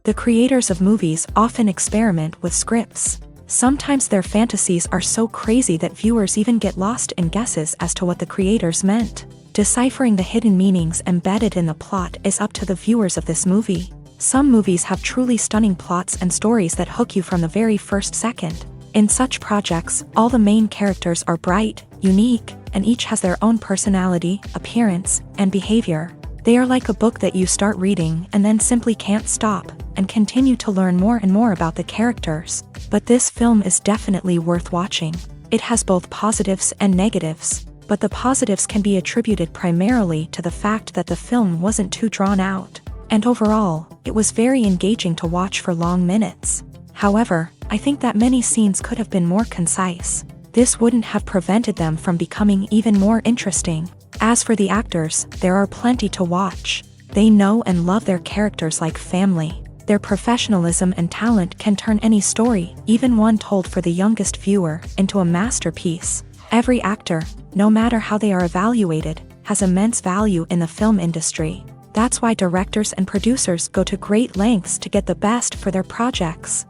The creators of movies often experiment with scripts. Sometimes their fantasies are so crazy that viewers even get lost in guesses as to what the creators meant. Deciphering the hidden meanings embedded in the plot is up to the viewers of this movie. Some movies have truly stunning plots and stories that hook you from the very first second. In such projects, all the main characters are bright, unique, and each has their own personality, appearance, and behavior. They are like a book that you start reading and then simply can't stop, and continue to learn more and more about the characters. But this film is definitely worth watching. It has both positives and negatives, but the positives can be attributed primarily to the fact that the film wasn't too drawn out, and overall, it was very engaging to watch for long minutes. However, I think that many scenes could have been more concise. This wouldn't have prevented them from becoming even more interesting. As for the actors, there are plenty to watch. They know and love their characters like family. Their professionalism and talent can turn any story, even one told for the youngest viewer, into a masterpiece. Every actor, no matter how they are evaluated, has immense value in the film industry. That's why directors and producers go to great lengths to get the best for their projects.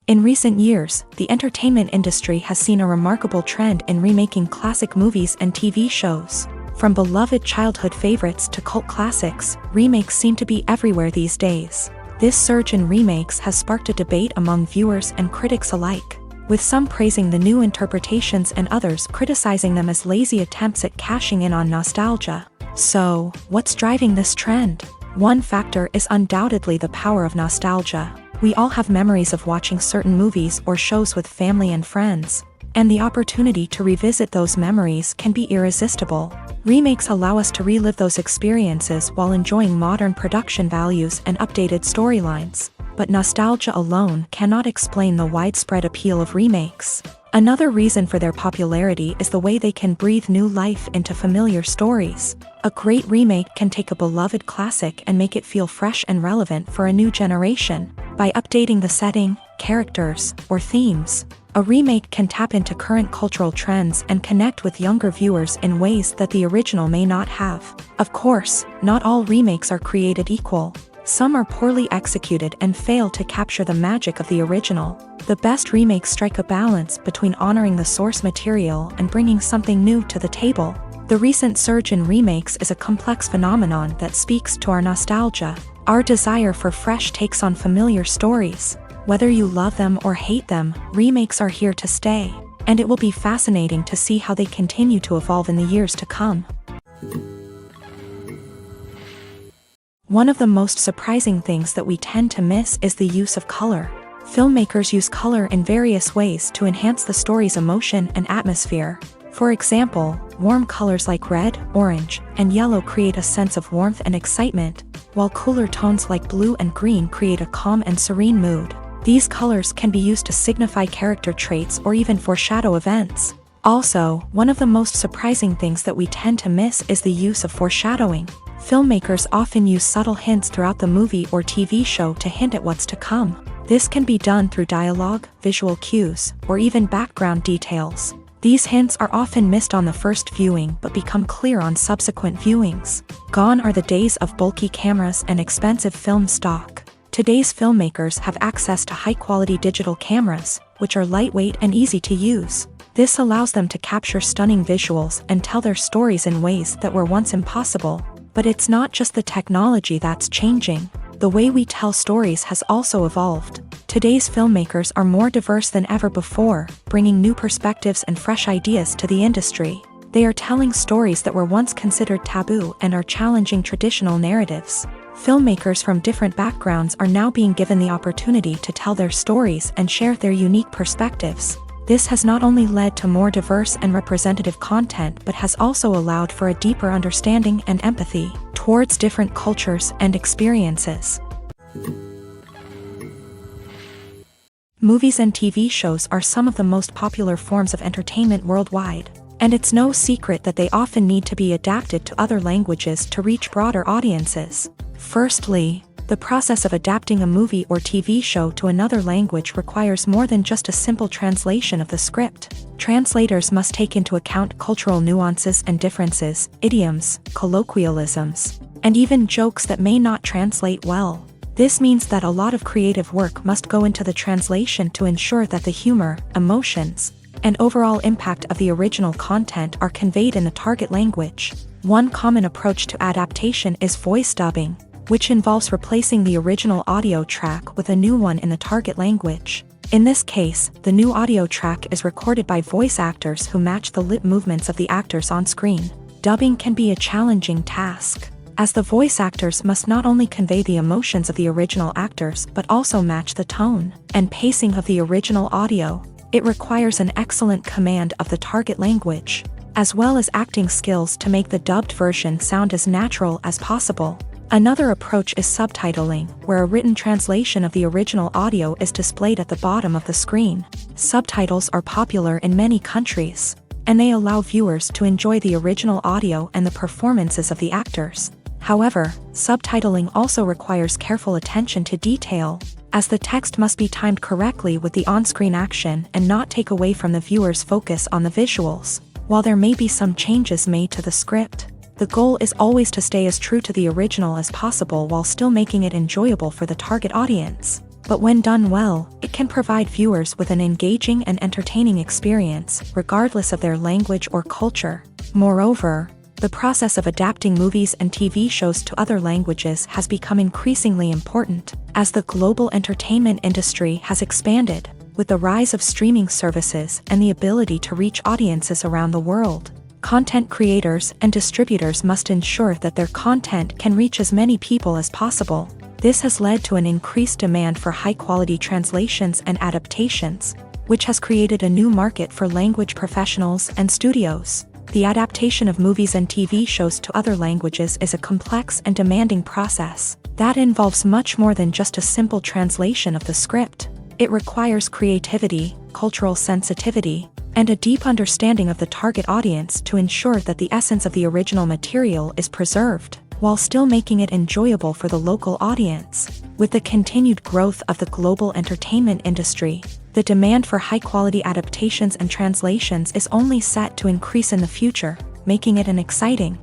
In recent years, the entertainment industry has seen a remarkable trend in remaking classic movies and TV shows. From beloved childhood favorites to cult classics, remakes seem to be everywhere these days. This surge in remakes has sparked a debate among viewers and critics alike, with some praising the new interpretations and others criticizing them as lazy attempts at cashing in on nostalgia. So, what's driving this trend? One factor is undoubtedly the power of nostalgia. We all have memories of watching certain movies or shows with family and friends, and the opportunity to revisit those memories can be irresistible. Remakes allow us to relive those experiences while enjoying modern production values and updated storylines. But nostalgia alone cannot explain the widespread appeal of remakes. Another reason for their popularity is the way they can breathe new life into familiar stories. A great remake can take a beloved classic and make it feel fresh and relevant for a new generation. By updating the setting, characters, or themes, a remake can tap into current cultural trends and connect with younger viewers in ways that the original may not have. Of course, not all remakes are created equal. Some are poorly executed and fail to capture the magic of the original. The best remakes strike a balance between honoring the source material and bringing something new to the table. The recent surge in remakes is a complex phenomenon that speaks to our nostalgia, our desire for fresh takes on familiar stories. Whether you love them or hate them, remakes are here to stay, and it will be fascinating to see how they continue to evolve in the years to come. One of the most surprising things that we tend to miss is the use of color. Filmmakers use color in various ways to enhance the story's emotion and atmosphere. For example, warm colors like red, orange, and yellow create a sense of warmth and excitement, while cooler tones like blue and green create a calm and serene mood. These colors can be used to signify character traits or even foreshadow events. Also, one of the most surprising things that we tend to miss is the use of foreshadowing. Filmmakers often use subtle hints throughout the movie or TV show to hint at what's to come. This can be done through dialogue, visual cues, or even background details. These hints are often missed on the first viewing but become clear on subsequent viewings. Gone are the days of bulky cameras and expensive film stock. Today's filmmakers have access to high-quality digital cameras, which are lightweight and easy to use. This allows them to capture stunning visuals and tell their stories in ways that were once impossible. But it's not just the technology that's changing. The way we tell stories has also evolved. Today's filmmakers are more diverse than ever before, bringing new perspectives and fresh ideas to the industry. They are telling stories that were once considered taboo and are challenging traditional narratives. Filmmakers from different backgrounds are now being given the opportunity to tell their stories and share their unique perspectives. This has not only led to more diverse and representative content but has also allowed for a deeper understanding and empathy towards different cultures and experiences. Movies and TV shows are some of the most popular forms of entertainment worldwide, and it's no secret that they often need to be adapted to other languages to reach broader audiences. Firstly, the process of adapting a movie or TV show to another language requires more than just a simple translation of the script. Translators must take into account cultural nuances and differences, idioms, colloquialisms, and even jokes that may not translate well. This means that a lot of creative work must go into the translation to ensure that the humor, emotions, and overall impact of the original content are conveyed in the target language. One common approach to adaptation is voice dubbing, which involves replacing the original audio track with a new one in the target language. In this case, the new audio track is recorded by voice actors who match the lip movements of the actors on screen. Dubbing can be a challenging task, as the voice actors must not only convey the emotions of the original actors but also match the tone and pacing of the original audio. It requires an excellent command of the target language, as well as acting skills to make the dubbed version sound as natural as possible. Another approach is subtitling, where a written translation of the original audio is displayed at the bottom of the screen. Subtitles are popular in many countries, and they allow viewers to enjoy the original audio and the performances of the actors. However, subtitling also requires careful attention to detail, as the text must be timed correctly with the on-screen action and not take away from the viewer's focus on the visuals. While there may be some changes made to the script, the goal is always to stay as true to the original as possible while still making it enjoyable for the target audience. But when done well, it can provide viewers with an engaging and entertaining experience, regardless of their language or culture. Moreover, the process of adapting movies and TV shows to other languages has become increasingly important, as the global entertainment industry has expanded, with the rise of streaming services and the ability to reach audiences around the world. Content creators and distributors must ensure that their content can reach as many people as possible. This has led to an increased demand for high-quality translations and adaptations, which has created a new market for language professionals and studios. The adaptation of movies and TV shows to other languages is a complex and demanding process that involves much more than just a simple translation of the script. It requires creativity, cultural sensitivity, and a deep understanding of the target audience to ensure that the essence of the original material is preserved, while still making it enjoyable for the local audience. With the continued growth of the global entertainment industry, the demand for high-quality adaptations and translations is only set to increase in the future, making it an exciting.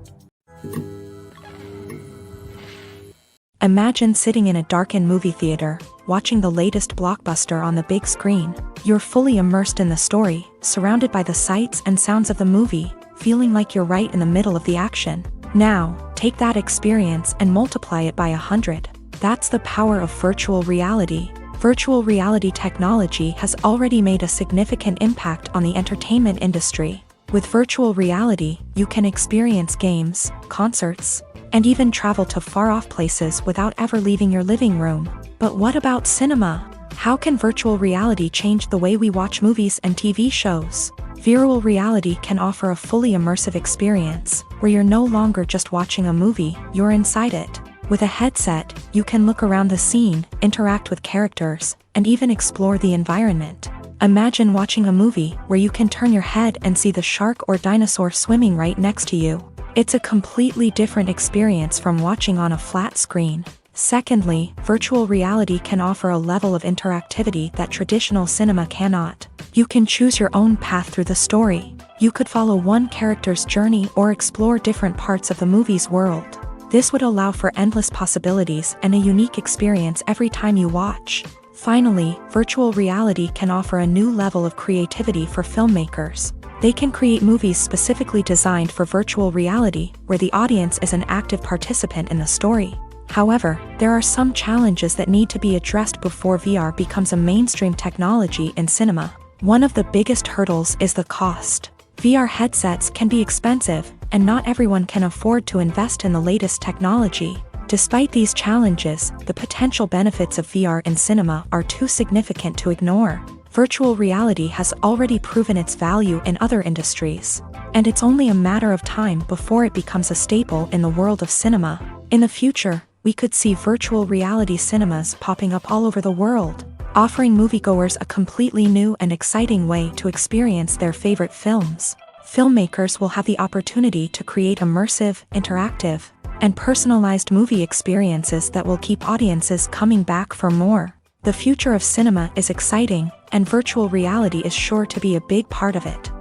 Imagine sitting in a darkened movie theater, watching the latest blockbuster on the big screen. You're fully immersed in the story, surrounded by the sights and sounds of the movie, feeling like you're right in the middle of the action. Now, take that experience and multiply it by 100. That's the power of virtual reality. Virtual reality technology has already made a significant impact on the entertainment industry. With virtual reality, you can experience games, concerts, and even travel to far-off places without ever leaving your living room. But what about cinema? How can virtual reality change the way we watch movies and TV shows? Virtual reality can offer a fully immersive experience, where you're no longer just watching a movie, you're inside it. With a headset, you can look around the scene, interact with characters, and even explore the environment. Imagine watching a movie where you can turn your head and see the shark or dinosaur swimming right next to you. It's a completely different experience from watching on a flat screen. Secondly, virtual reality can offer a level of interactivity that traditional cinema cannot. You can choose your own path through the story. You could follow one character's journey or explore different parts of the movie's world. This would allow for endless possibilities and a unique experience every time you watch. Finally, virtual reality can offer a new level of creativity for filmmakers. They can create movies specifically designed for virtual reality, where the audience is an active participant in the story. However, there are some challenges that need to be addressed before VR becomes a mainstream technology in cinema. One of the biggest hurdles is the cost. VR headsets can be expensive, and not everyone can afford to invest in the latest technology. Despite these challenges, the potential benefits of VR in cinema are too significant to ignore. Virtual reality has already proven its value in other industries, and it's only a matter of time before it becomes a staple in the world of cinema. In the future, we could see virtual reality cinemas popping up all over the world, offering moviegoers a completely new and exciting way to experience their favorite films. Filmmakers will have the opportunity to create immersive, interactive, and personalized movie experiences that will keep audiences coming back for more. The future of cinema is exciting, and virtual reality is sure to be a big part of it.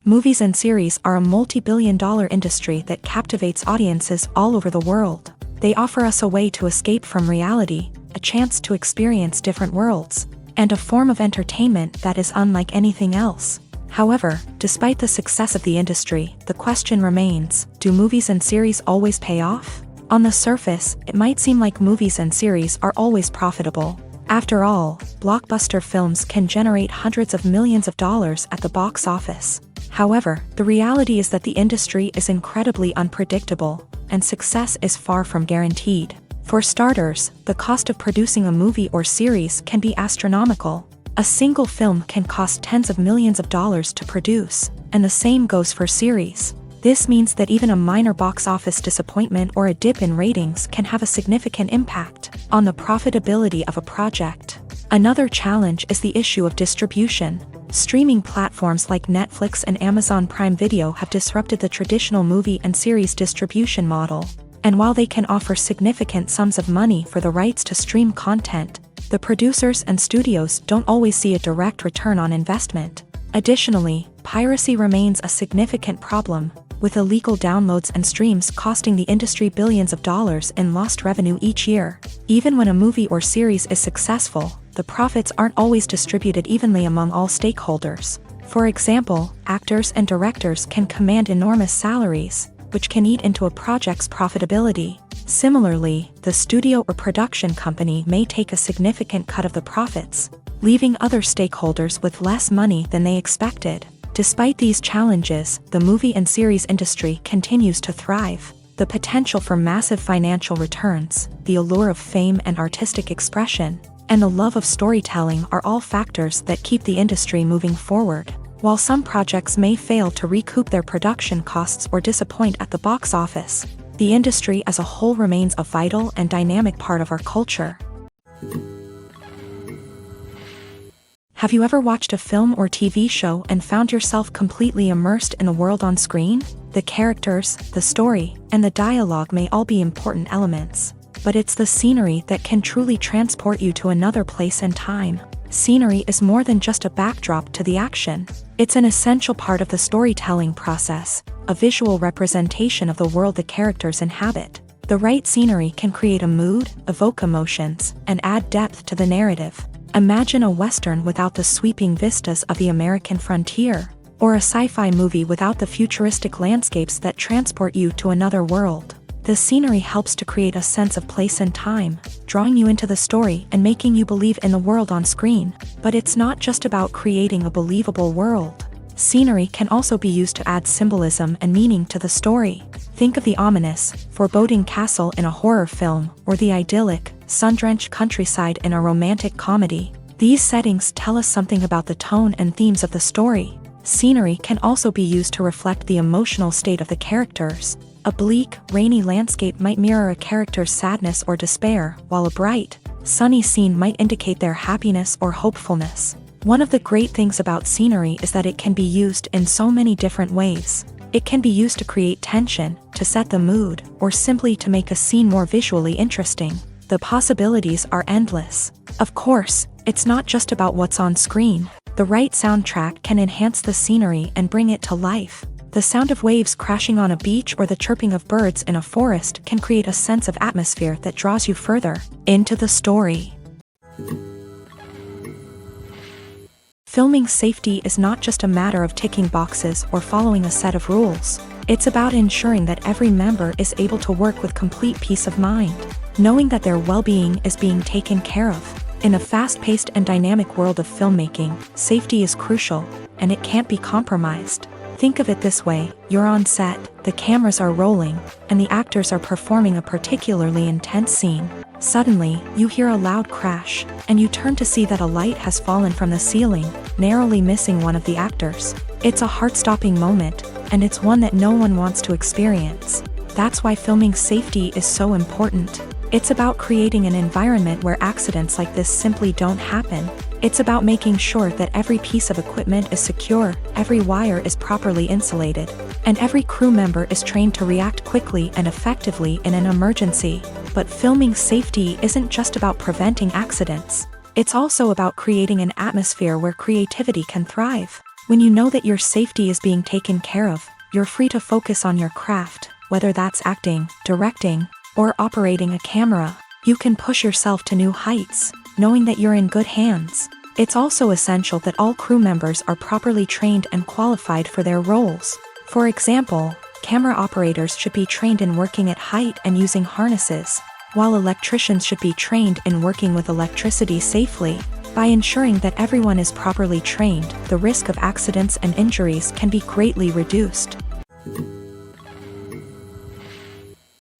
Movies and series are a multi-billion-dollar industry that captivates audiences all over the world. They offer us a way to escape from reality, a chance to experience different worlds, and a form of entertainment that is unlike anything else. However, despite the success of the industry, the question remains, do movies and series always pay off? On the surface, it might seem like movies and series are always profitable. After all, blockbuster films can generate hundreds of millions of dollars at the box office. However, the reality is that the industry is incredibly unpredictable, and success is far from guaranteed. For starters, the cost of producing a movie or series can be astronomical. A single film can cost tens of millions of dollars to produce, and the same goes for series. This means that even a minor box office disappointment or a dip in ratings can have a significant impact on the profitability of a project. Another challenge is the issue of distribution. Streaming platforms like Netflix and Amazon Prime Video have disrupted the traditional movie and series distribution model. And while they can offer significant sums of money for the rights to stream content, the producers and studios don't always see a direct return on investment. Additionally, piracy remains a significant problem, with illegal downloads and streams costing the industry billions of dollars in lost revenue each year. Even when a movie or series is successful, the profits aren't always distributed evenly among all stakeholders. For example, actors and directors can command enormous salaries, which can eat into a project's profitability. Similarly, the studio or production company may take a significant cut of the profits, leaving other stakeholders with less money than they expected. Despite these challenges, the movie and series industry continues to thrive. The potential for massive financial returns, the allure of fame and artistic expression, and the love of storytelling are all factors that keep the industry moving forward. While some projects may fail to recoup their production costs or disappoint at the box office, the industry as a whole remains a vital and dynamic part of our culture. Have you ever watched a film or TV show and found yourself completely immersed in the world on screen? The characters, the story, and the dialogue may all be important elements, but it's the scenery that can truly transport you to another place and time. Scenery is more than just a backdrop to the action. It's an essential part of the storytelling process, a visual representation of the world the characters inhabit. The right scenery can create a mood, evoke emotions, and add depth to the narrative. Imagine a Western without the sweeping vistas of the American frontier, or a sci-fi movie without the futuristic landscapes that transport you to another world. The scenery helps to create a sense of place and time, drawing you into the story and making you believe in the world on screen. But it's not just about creating a believable world. Scenery can also be used to add symbolism and meaning to the story. Think of the ominous, foreboding castle in a horror film, or the idyllic, sun-drenched countryside in a romantic comedy. These settings tell us something about the tone and themes of the story. Scenery can also be used to reflect the emotional state of the characters. A bleak, rainy landscape might mirror a character's sadness or despair, while a bright, sunny scene might indicate their happiness or hopefulness. One of the great things about scenery is that it can be used in so many different ways. It can be used to create tension, to set the mood, or simply to make a scene more visually interesting. The possibilities are endless. Of course, it's not just about what's on screen. The right soundtrack can enhance the scenery and bring it to life. The sound of waves crashing on a beach or the chirping of birds in a forest can create a sense of atmosphere that draws you further into the story. Filming safety is not just a matter of ticking boxes or following a set of rules. It's about ensuring that every member is able to work with complete peace of mind, knowing that their well-being is being taken care of. In a fast-paced and dynamic world of filmmaking, safety is crucial, and it can't be compromised. Think of it this way: you're on set, the cameras are rolling, and the actors are performing a particularly intense scene. Suddenly, you hear a loud crash, and you turn to see that a light has fallen from the ceiling, narrowly missing one of the actors. It's a heart-stopping moment, and it's one that no one wants to experience. That's why filming safety is so important. It's about creating an environment where accidents like this simply don't happen. It's about making sure that every piece of equipment is secure, every wire is properly insulated, and every crew member is trained to react quickly and effectively in an emergency. But filming safety isn't just about preventing accidents. It's also about creating an atmosphere where creativity can thrive. When you know that your safety is being taken care of, you're free to focus on your craft, whether that's acting, directing, or operating a camera. You can push yourself to new heights, knowing that you're in good hands. It's also essential that all crew members are properly trained and qualified for their roles. For example, camera operators should be trained in working at height and using harnesses, while electricians should be trained in working with electricity safely. By ensuring that everyone is properly trained, the risk of accidents and injuries can be greatly reduced.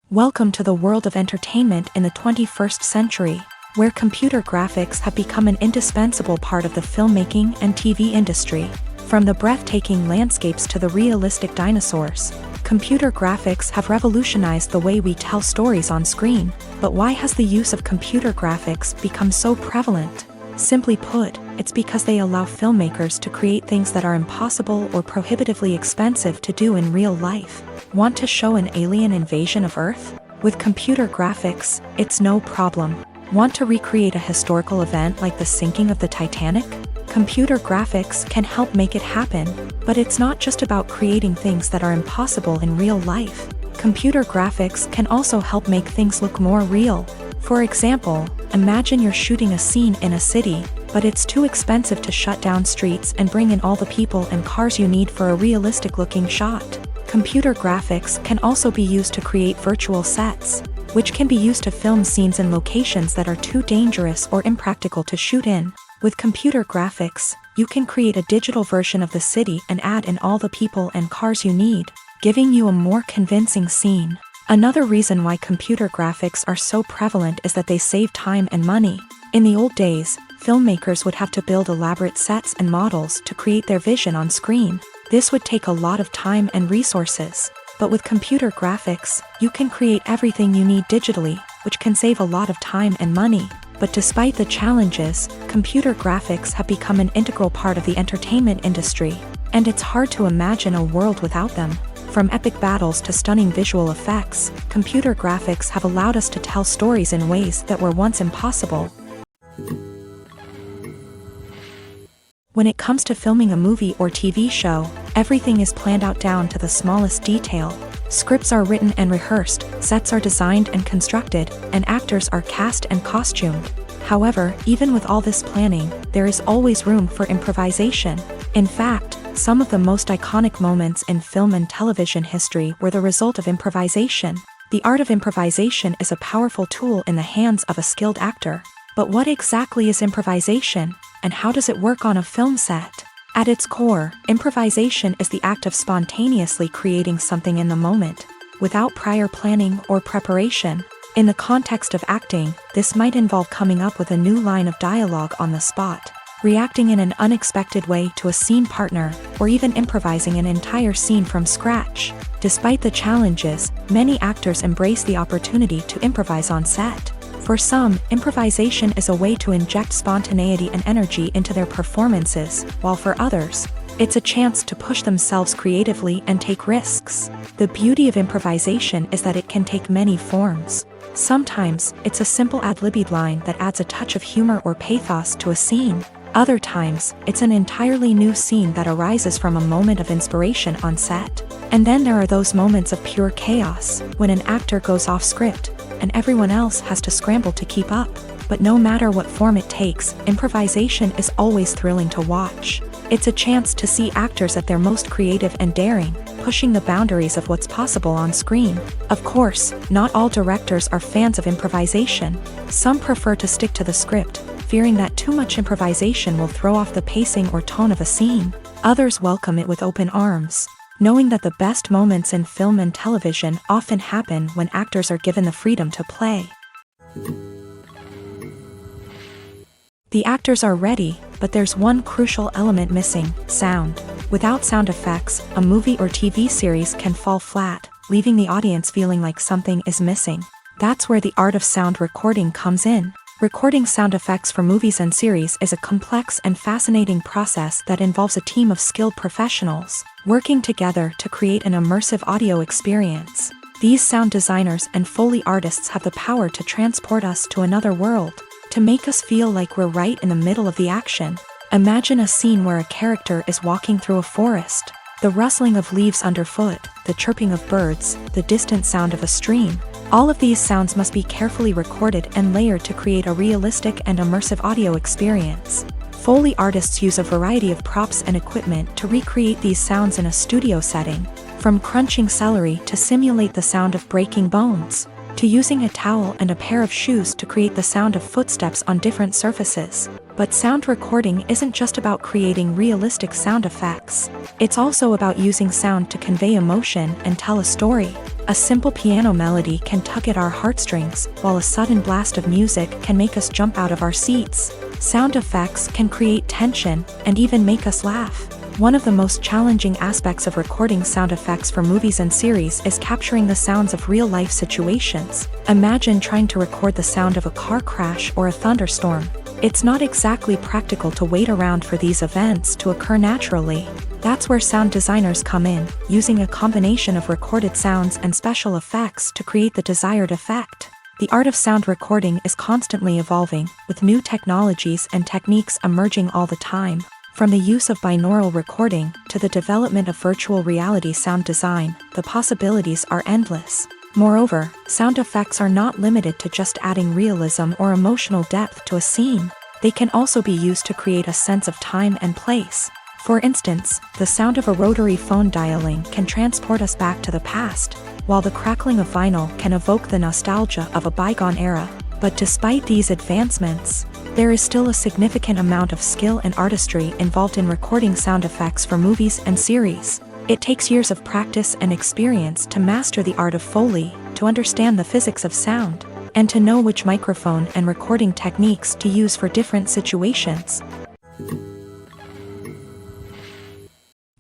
Welcome to the world of entertainment in the 21st century, where computer graphics have become an indispensable part of the filmmaking and TV industry. From the breathtaking landscapes to the realistic dinosaurs, computer graphics have revolutionized the way we tell stories on screen. But why has the use of computer graphics become so prevalent? Simply put, it's because they allow filmmakers to create things that are impossible or prohibitively expensive to do in real life. Want to show an alien invasion of Earth? With computer graphics, it's no problem. Want to recreate a historical event like the sinking of the Titanic? Computer graphics can help make it happen. But it's not just about creating things that are impossible in real life. Computer graphics can also help make things look more real. For example, imagine you're shooting a scene in a city, but it's too expensive to shut down streets and bring in all the people and cars you need for a realistic-looking shot. Computer graphics can also be used to create virtual sets, which can be used to film scenes in locations that are too dangerous or impractical to shoot in. With computer graphics, you can create a digital version of the city and add in all the people and cars you need, giving you a more convincing scene. Another reason why computer graphics are so prevalent is that they save time and money. In the old days, filmmakers would have to build elaborate sets and models to create their vision on screen. This would take a lot of time and resources. But with computer graphics, you can create everything you need digitally, which can save a lot of time and money. But despite the challenges, computer graphics have become an integral part of the entertainment industry, and it's hard to imagine a world without them. From epic battles to stunning visual effects, computer graphics have allowed us to tell stories in ways that were once impossible. When it comes to filming a movie or TV show, everything is planned out down to the smallest detail. Scripts are written and rehearsed, sets are designed and constructed, and actors are cast and costumed. However, even with all this planning, there is always room for improvisation. In fact, some of the most iconic moments in film and television history were the result of improvisation. The art of improvisation is a powerful tool in the hands of a skilled actor. But what exactly is improvisation, and how does it work on a film set? At its core, improvisation is the act of spontaneously creating something in the moment, without prior planning or preparation. In the context of acting, this might involve coming up with a new line of dialogue on the spot, reacting in an unexpected way to a scene partner, or even improvising an entire scene from scratch. Despite the challenges, many actors embrace the opportunity to improvise on set. For some, improvisation is a way to inject spontaneity and energy into their performances, while for others, it's a chance to push themselves creatively and take risks. The beauty of improvisation is that it can take many forms. Sometimes, it's a simple ad-libbed line that adds a touch of humor or pathos to a scene. Other times, it's an entirely new scene that arises from a moment of inspiration on set. And then there are those moments of pure chaos, when an actor goes off script, and everyone else has to scramble to keep up. But no matter what form it takes, improvisation is always thrilling to watch. It's a chance to see actors at their most creative and daring, pushing the boundaries of what's possible on screen. Of course, not all directors are fans of improvisation. Some prefer to stick to the script, fearing that too much improvisation will throw off the pacing or tone of a scene. Others welcome it with open arms, knowing that the best moments in film and television often happen when actors are given the freedom to play. The actors are ready, but there's one crucial element missing: sound. Without sound effects, a movie or TV series can fall flat, leaving the audience feeling like something is missing. That's where the art of sound recording comes in. Recording sound effects for movies and series is a complex and fascinating process that involves a team of skilled professionals working together to create an immersive audio experience. These sound designers and Foley artists have the power to transport us to another world, to make us feel like we're right in the middle of the action. Imagine a scene where a character is walking through a forest. The rustling of leaves underfoot, the chirping of birds, the distant sound of a stream. All of these sounds must be carefully recorded and layered to create a realistic and immersive audio experience. Foley artists use a variety of props and equipment to recreate these sounds in a studio setting, from crunching celery to simulate the sound of breaking bones, to using a towel and a pair of shoes to create the sound of footsteps on different surfaces. But sound recording isn't just about creating realistic sound effects. It's also about using sound to convey emotion and tell a story. A simple piano melody can tug at our heartstrings, while a sudden blast of music can make us jump out of our seats. Sound effects can create tension and even make us laugh. One of the most challenging aspects of recording sound effects for movies and series is capturing the sounds of real-life situations. Imagine trying to record the sound of a car crash or a thunderstorm. It's not exactly practical to wait around for these events to occur naturally. That's where sound designers come in, using a combination of recorded sounds and special effects to create the desired effect. The art of sound recording is constantly evolving, with new technologies and techniques emerging all the time. From the use of binaural recording to the development of virtual reality sound design, the possibilities are endless. Moreover, sound effects are not limited to just adding realism or emotional depth to a scene. They can also be used to create a sense of time and place. For instance, the sound of a rotary phone dialing can transport us back to the past, while the crackling of vinyl can evoke the nostalgia of a bygone era. But despite these advancements, there is still a significant amount of skill and artistry involved in recording sound effects for movies and series. It takes years of practice and experience to master the art of Foley, to understand the physics of sound, and to know which microphone and recording techniques to use for different situations.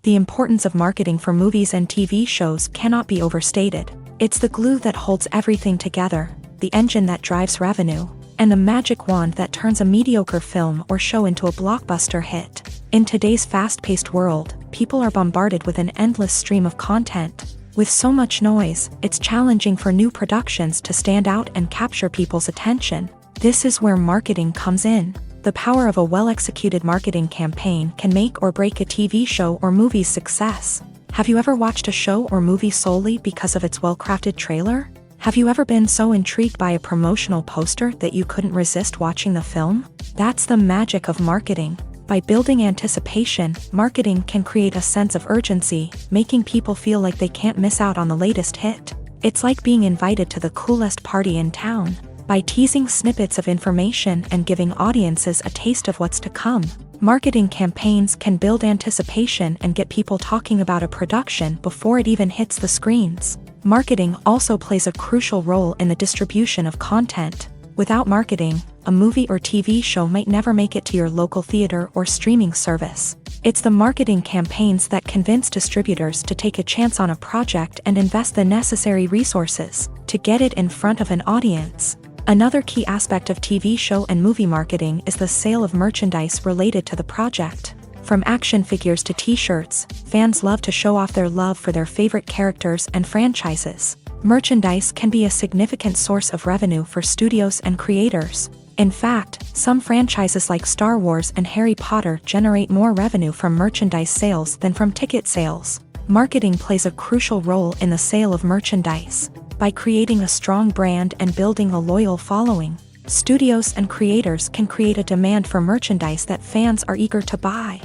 The importance of marketing for movies and TV shows cannot be overstated. It's the glue that holds everything together, the engine that drives revenue, and the magic wand that turns a mediocre film or show into a blockbuster hit. In today's fast-paced world, people are bombarded with an endless stream of content. With so much noise, it's challenging for new productions to stand out and capture people's attention. This is where marketing comes in. The power of a well-executed marketing campaign can make or break a TV show or movie's success. Have you ever watched a show or movie solely because of its well-crafted trailer? Have you ever been so intrigued by a promotional poster that you couldn't resist watching the film? That's the magic of marketing. By building anticipation, marketing can create a sense of urgency, making people feel like they can't miss out on the latest hit. It's like being invited to the coolest party in town. By teasing snippets of information and giving audiences a taste of what's to come, marketing campaigns can build anticipation and get people talking about a production before it even hits the screens. Marketing also plays a crucial role in the distribution of content. Without marketing, a movie or TV show might never make it to your local theater or streaming service. It's the marketing campaigns that convince distributors to take a chance on a project and invest the necessary resources to get it in front of an audience. Another key aspect of TV show and movie marketing is the sale of merchandise related to the project. From action figures to t-shirts, fans love to show off their love for their favorite characters and franchises. Merchandise can be a significant source of revenue for studios and creators. In fact, some franchises like Star Wars and Harry Potter generate more revenue from merchandise sales than from ticket sales. Marketing plays a crucial role in the sale of merchandise. By creating a strong brand and building a loyal following, studios and creators can create a demand for merchandise that fans are eager to buy.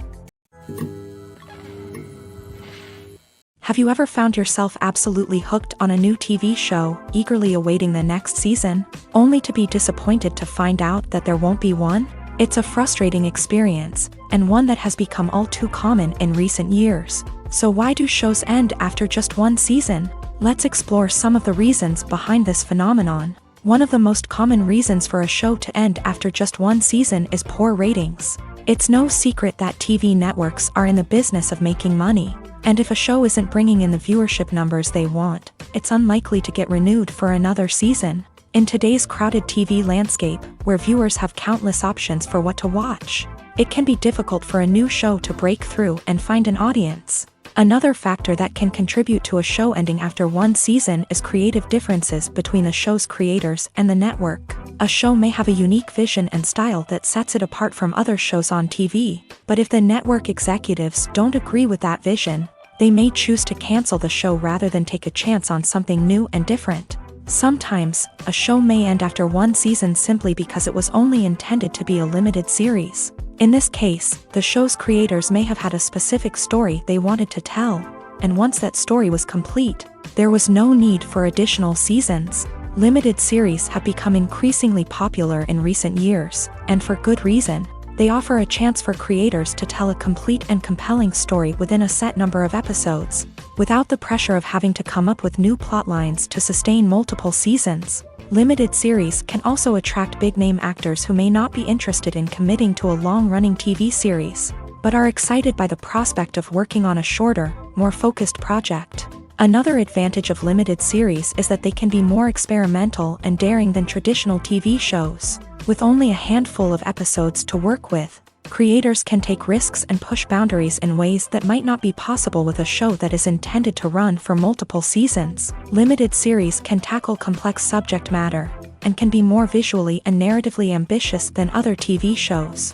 Have you ever found yourself absolutely hooked on a new TV show, eagerly awaiting the next season, only to be disappointed to find out that there won't be one? It's a frustrating experience, and one that has become all too common in recent years. So why do shows end after just one season? Let's explore some of the reasons behind this phenomenon. One of the most common reasons for a show to end after just one season is poor ratings. It's no secret that TV networks are in the business of making money, and if a show isn't bringing in the viewership numbers they want, it's unlikely to get renewed for another season. In today's crowded TV landscape, where viewers have countless options for what to watch, it can be difficult for a new show to break through and find an audience. Another factor that can contribute to a show ending after one season is creative differences between the show's creators and the network. A show may have a unique vision and style that sets it apart from other shows on TV, but if the network executives don't agree with that vision, they may choose to cancel the show rather than take a chance on something new and different. Sometimes, a show may end after one season simply because it was only intended to be a limited series. In this case, the show's creators may have had a specific story they wanted to tell, and once that story was complete, there was no need for additional seasons. Limited series have become increasingly popular in recent years, and for good reason. They offer a chance for creators to tell a complete and compelling story within a set number of episodes, without the pressure of having to come up with new plotlines to sustain multiple seasons. Limited series can also attract big-name actors who may not be interested in committing to a long-running TV series, but are excited by the prospect of working on a shorter, more focused project. Another advantage of limited series is that they can be more experimental and daring than traditional TV shows. With only a handful of episodes to work with, creators can take risks and push boundaries in ways that might not be possible with a show that is intended to run for multiple seasons. Limited series can tackle complex subject matter, and can be more visually and narratively ambitious than other TV shows.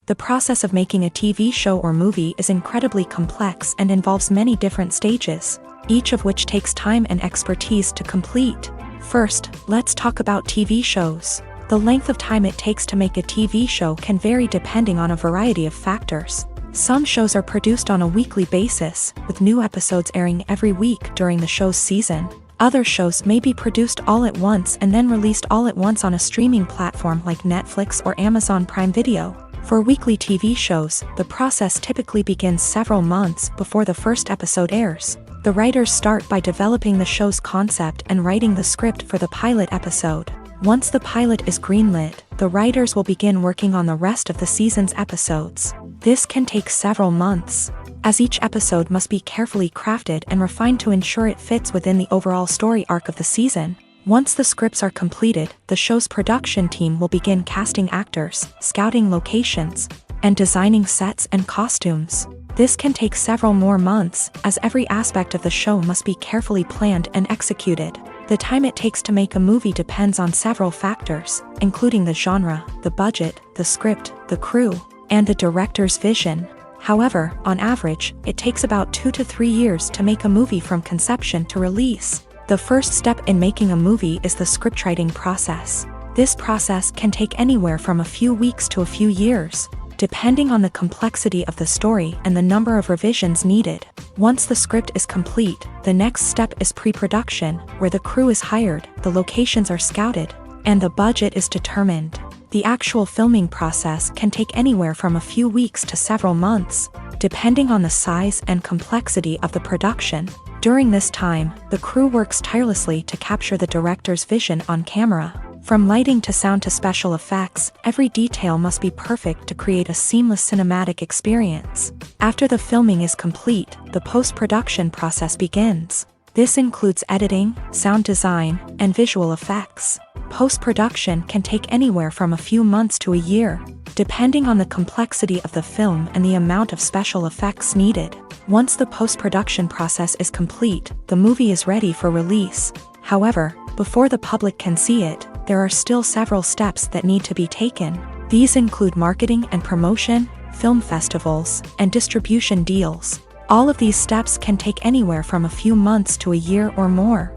The process of making a TV show or movie is incredibly complex and involves many different stages, each of which takes time and expertise to complete. First, let's talk about TV shows. The length of time it takes to make a TV show can vary depending on a variety of factors. Some shows are produced on a weekly basis, with new episodes airing every week during the show's season. Other shows may be produced all at once and then released all at once on a streaming platform like Netflix or Amazon Prime Video. For weekly TV shows, the process typically begins several months before the first episode airs. The writers start by developing the show's concept and writing the script for the pilot episode. Once the pilot is greenlit, the writers will begin working on the rest of the season's episodes. This can take several months, as each episode must be carefully crafted and refined to ensure it fits within the overall story arc of the season. Once the scripts are completed, the show's production team will begin casting actors, scouting locations, and designing sets and costumes. This can take several more months, as every aspect of the show must be carefully planned and executed. The time it takes to make a movie depends on several factors, including the genre, the budget, the script, the crew, and the director's vision. However, on average, it takes about 2 to 3 years to make a movie from conception to release. The first step in making a movie is the scriptwriting process. This process can take anywhere from a few weeks to a few years, depending on the complexity of the story and the number of revisions needed. Once the script is complete, the next step is pre-production, where the crew is hired, the locations are scouted, and the budget is determined. The actual filming process can take anywhere from a few weeks to several months, depending on the size and complexity of the production. During this time, the crew works tirelessly to capture the director's vision on camera. From lighting to sound to special effects, every detail must be perfect to create a seamless cinematic experience. After the filming is complete, the post-production process begins. This includes editing, sound design, and visual effects. Post-production can take anywhere from a few months to a year, depending on the complexity of the film and the amount of special effects needed. Once the post-production process is complete, the movie is ready for release. However, before the public can see it, there are still several steps that need to be taken. These include marketing and promotion, film festivals, and distribution deals. All of these steps can take anywhere from a few months to a year or more.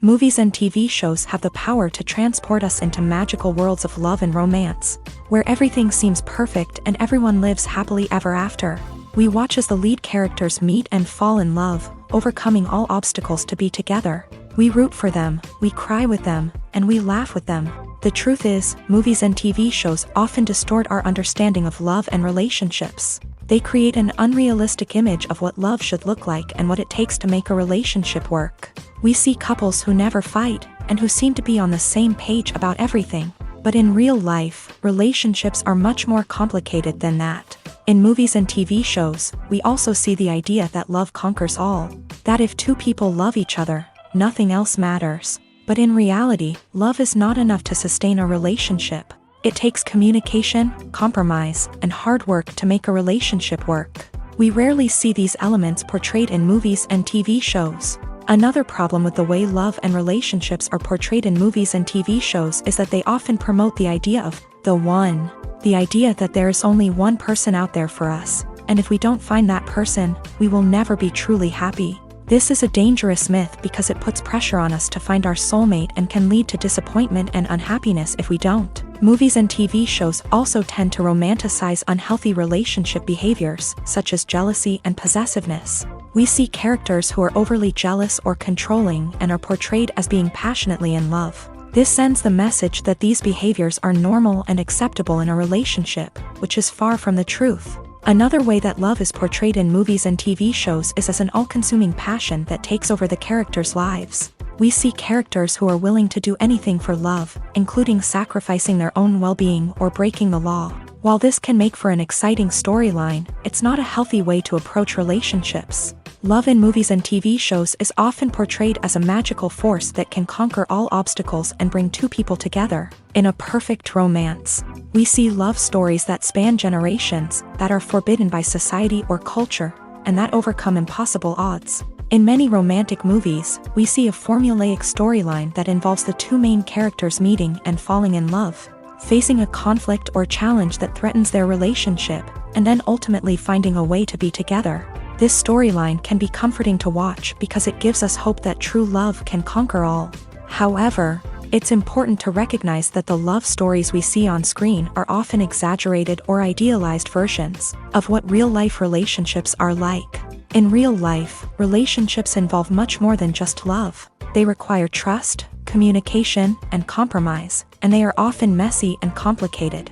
Movies and TV shows have the power to transport us into magical worlds of love and romance, where everything seems perfect and everyone lives happily ever after. We watch as the lead characters meet and fall in love, overcoming all obstacles to be together. We root for them, we cry with them, and we laugh with them. The truth is, movies and TV shows often distort our understanding of love and relationships. They create an unrealistic image of what love should look like and what it takes to make a relationship work. We see couples who never fight, and who seem to be on the same page about everything. But in real life, relationships are much more complicated than that. In movies and TV shows, we also see the idea that love conquers all, that if two people love each other, nothing else matters. But in reality, love is not enough to sustain a relationship. It takes communication, compromise, and hard work to make a relationship work. We rarely see these elements portrayed in movies and TV shows. Another problem with the way love and relationships are portrayed in movies and TV shows is that they often promote the idea of the one. The idea that there is only one person out there for us, and if we don't find that person, we will never be truly happy. This is a dangerous myth because it puts pressure on us to find our soulmate and can lead to disappointment and unhappiness if we don't. Movies and TV shows also tend to romanticize unhealthy relationship behaviors, such as jealousy and possessiveness. We see characters who are overly jealous or controlling and are portrayed as being passionately in love. This sends the message that these behaviors are normal and acceptable in a relationship, which is far from the truth. Another way that love is portrayed in movies and TV shows is as an all-consuming passion that takes over the characters' lives. We see characters who are willing to do anything for love, including sacrificing their own well-being or breaking the law. While this can make for an exciting storyline, it's not a healthy way to approach relationships. Love in movies and TV shows is often portrayed as a magical force that can conquer all obstacles and bring two people together in a perfect romance. We see love stories that span generations, that are forbidden by society or culture, and that overcome impossible odds. In many romantic movies, we see a formulaic storyline that involves the two main characters meeting and falling in love, facing a conflict or challenge that threatens their relationship, and then ultimately finding a way to be together. This storyline can be comforting to watch because it gives us hope that true love can conquer all. However, it's important to recognize that the love stories we see on screen are often exaggerated or idealized versions of what real-life relationships are like. In real life, relationships involve much more than just love. They require trust, communication, and compromise, and they are often messy and complicated.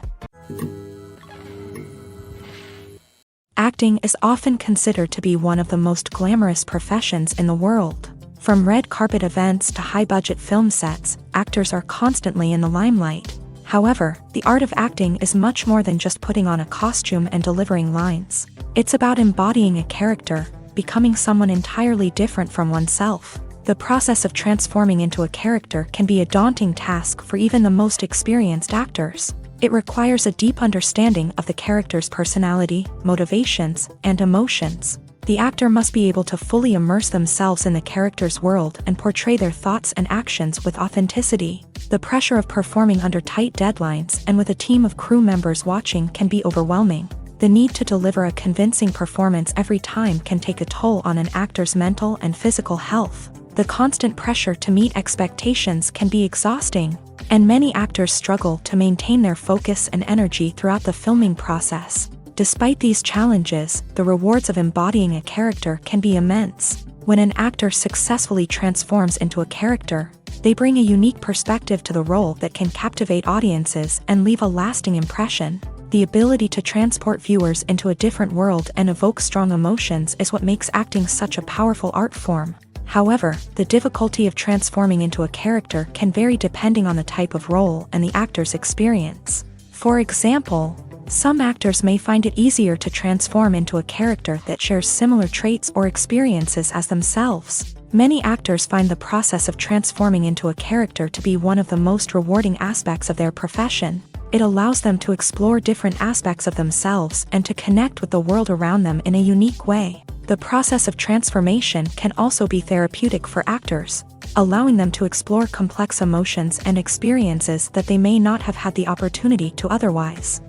Acting is often considered to be one of the most glamorous professions in the world. From red carpet events to high-budget film sets, actors are constantly in the limelight. However, the art of acting is much more than just putting on a costume and delivering lines. It's about embodying a character, becoming someone entirely different from oneself. The process of transforming into a character can be a daunting task for even the most experienced actors. It requires a deep understanding of the character's personality, motivations, and emotions. The actor must be able to fully immerse themselves in the character's world and portray their thoughts and actions with authenticity. The pressure of performing under tight deadlines and with a team of crew members watching can be overwhelming. The need to deliver a convincing performance every time can take a toll on an actor's mental and physical health. The constant pressure to meet expectations can be exhausting, and many actors struggle to maintain their focus and energy throughout the filming process. Despite these challenges, the rewards of embodying a character can be immense. When an actor successfully transforms into a character, they bring a unique perspective to the role that can captivate audiences and leave a lasting impression. The ability to transport viewers into a different world and evoke strong emotions is what makes acting such a powerful art form. However, the difficulty of transforming into a character can vary depending on the type of role and the actor's experience. For example, some actors may find it easier to transform into a character that shares similar traits or experiences as themselves. Many actors find the process of transforming into a character to be one of the most rewarding aspects of their profession. It allows them to explore different aspects of themselves and to connect with the world around them in a unique way. The process of transformation can also be therapeutic for actors, allowing them to explore complex emotions and experiences that they may not have had the opportunity to otherwise.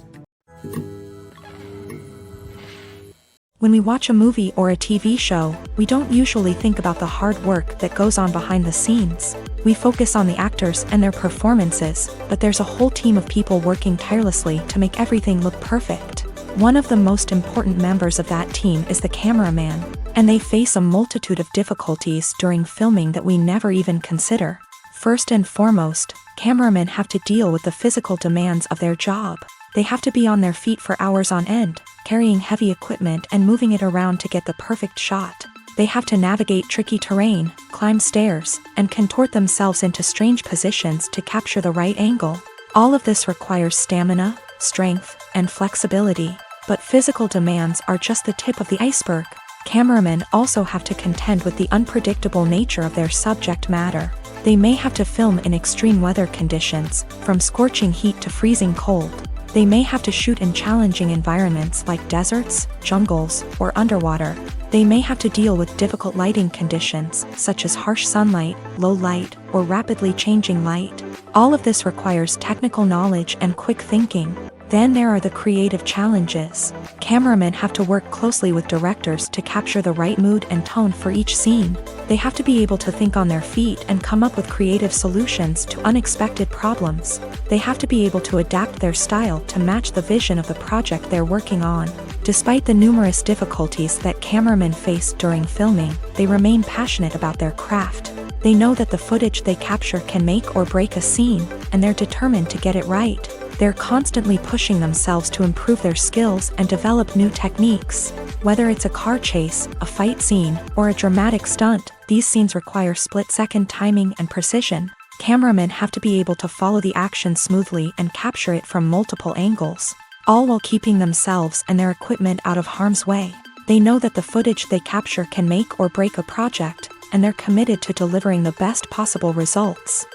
When we watch a movie or a TV show, we don't usually think about the hard work that goes on behind the scenes. We focus on the actors and their performances, but there's a whole team of people working tirelessly to make everything look perfect. One of the most important members of that team is the cameraman, and they face a multitude of difficulties during filming that we never even consider. First and foremost, cameramen have to deal with the physical demands of their job. They have to be on their feet for hours on end, carrying heavy equipment and moving it around to get the perfect shot. They have to navigate tricky terrain, climb stairs, and contort themselves into strange positions to capture the right angle. All of this requires stamina, strength, and flexibility. But physical demands are just the tip of the iceberg. Cameramen also have to contend with the unpredictable nature of their subject matter. They may have to film in extreme weather conditions, from scorching heat to freezing cold. They may have to shoot in challenging environments like deserts, jungles, or underwater. They may have to deal with difficult lighting conditions, such as harsh sunlight, low light, or rapidly changing light. All of this requires technical knowledge and quick thinking. Then there are the creative challenges. Cameramen have to work closely with directors to capture the right mood and tone for each scene. They have to be able to think on their feet and come up with creative solutions to unexpected problems. They have to be able to adapt their style to match the vision of the project they're working on. Despite the numerous difficulties that cameramen face during filming, they remain passionate about their craft. They know that the footage they capture can make or break a scene, and they're determined to get it right. They're constantly pushing themselves to improve their skills and develop new techniques. Whether it's a car chase, a fight scene, or a dramatic stunt, these scenes require split-second timing and precision. Cameramen have to be able to follow the action smoothly and capture it from multiple angles, all while keeping themselves and their equipment out of harm's way. They know that the footage they capture can make or break a project, and they're committed to delivering the best possible results.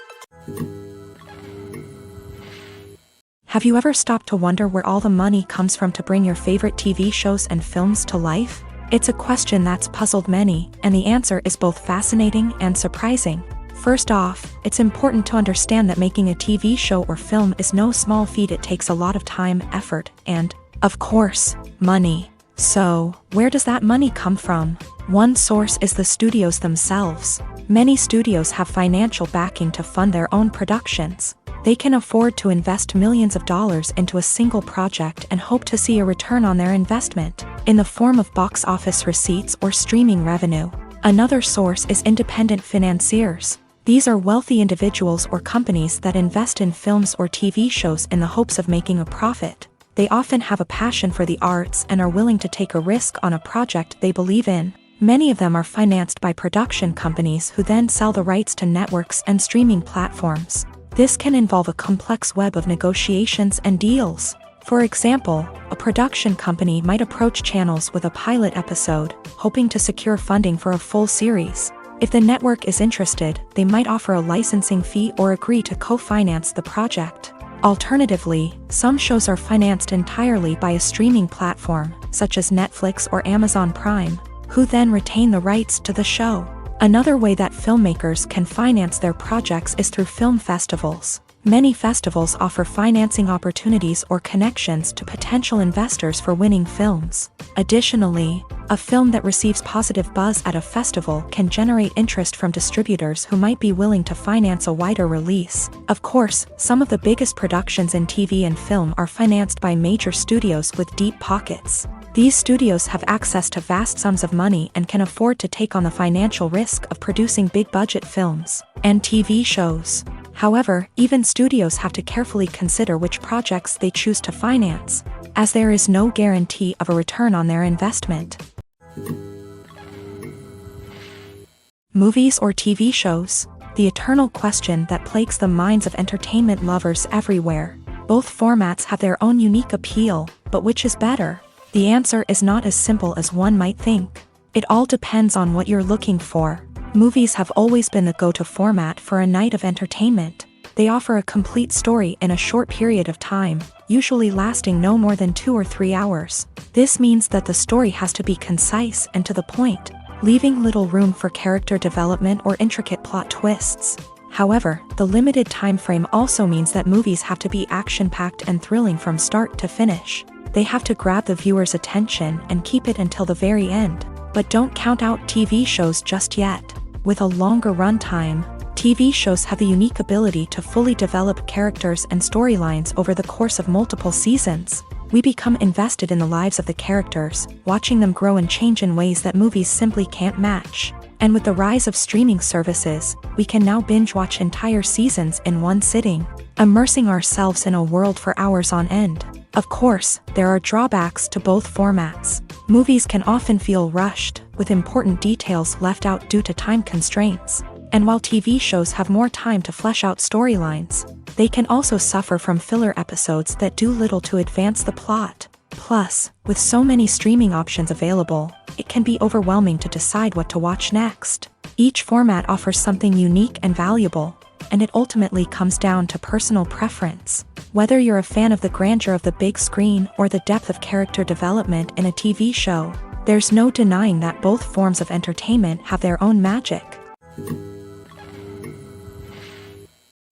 Have you ever stopped to wonder where all the money comes from to bring your favorite TV shows and films to life? It's a question that's puzzled many, and the answer is both fascinating and surprising. First off, it's important to understand that making a TV show or film is no small feat. It takes a lot of time, effort, and, of course, money. So, where does that money come from? One source is the studios themselves. Many studios have financial backing to fund their own productions. They can afford to invest millions of dollars into a single project and hope to see a return on their investment, in the form of box office receipts or streaming revenue. Another source is independent financiers. These are wealthy individuals or companies that invest in films or TV shows in the hopes of making a profit. They often have a passion for the arts and are willing to take a risk on a project they believe in. Many of them are financed by production companies who then sell the rights to networks and streaming platforms. This can involve a complex web of negotiations and deals. For example, a production company might approach channels with a pilot episode, hoping to secure funding for a full series. If the network is interested, they might offer a licensing fee or agree to co-finance the project. Alternatively, some shows are financed entirely by a streaming platform, such as Netflix or Amazon Prime, who then retain the rights to the show. Another way that filmmakers can finance their projects is through film festivals. Many festivals offer financing opportunities or connections to potential investors for winning films. Additionally, a film that receives positive buzz at a festival can generate interest from distributors who might be willing to finance a wider release. Of course, some of the biggest productions in TV and film are financed by major studios with deep pockets. These studios have access to vast sums of money and can afford to take on the financial risk of producing big-budget films and TV shows. However, even studios have to carefully consider which projects they choose to finance, as there is no guarantee of a return on their investment. Movies or TV shows? The eternal question that plagues the minds of entertainment lovers everywhere. Both formats have their own unique appeal, but which is better? The answer is not as simple as one might think. It all depends on what you're looking for. Movies have always been the go-to format for a night of entertainment. They offer a complete story in a short period of time, usually lasting no more than 2 or 3 hours. This means that the story has to be concise and to the point, leaving little room for character development or intricate plot twists. However, the limited time frame also means that movies have to be action-packed and thrilling from start to finish. They have to grab the viewer's attention and keep it until the very end. But don't count out TV shows just yet. With a longer runtime, TV shows have the unique ability to fully develop characters and storylines over the course of multiple seasons. We become invested in the lives of the characters, watching them grow and change in ways that movies simply can't match. And with the rise of streaming services, we can now binge-watch entire seasons in one sitting, immersing ourselves in a world for hours on end. Of course, there are drawbacks to both formats. Movies can often feel rushed, with important details left out due to time constraints. And while TV shows have more time to flesh out storylines, they can also suffer from filler episodes that do little to advance the plot. Plus, with so many streaming options available, it can be overwhelming to decide what to watch next. Each format offers something unique and valuable, and it ultimately comes down to personal preference. Whether you're a fan of the grandeur of the big screen or the depth of character development in a TV show, there's no denying that both forms of entertainment have their own magic.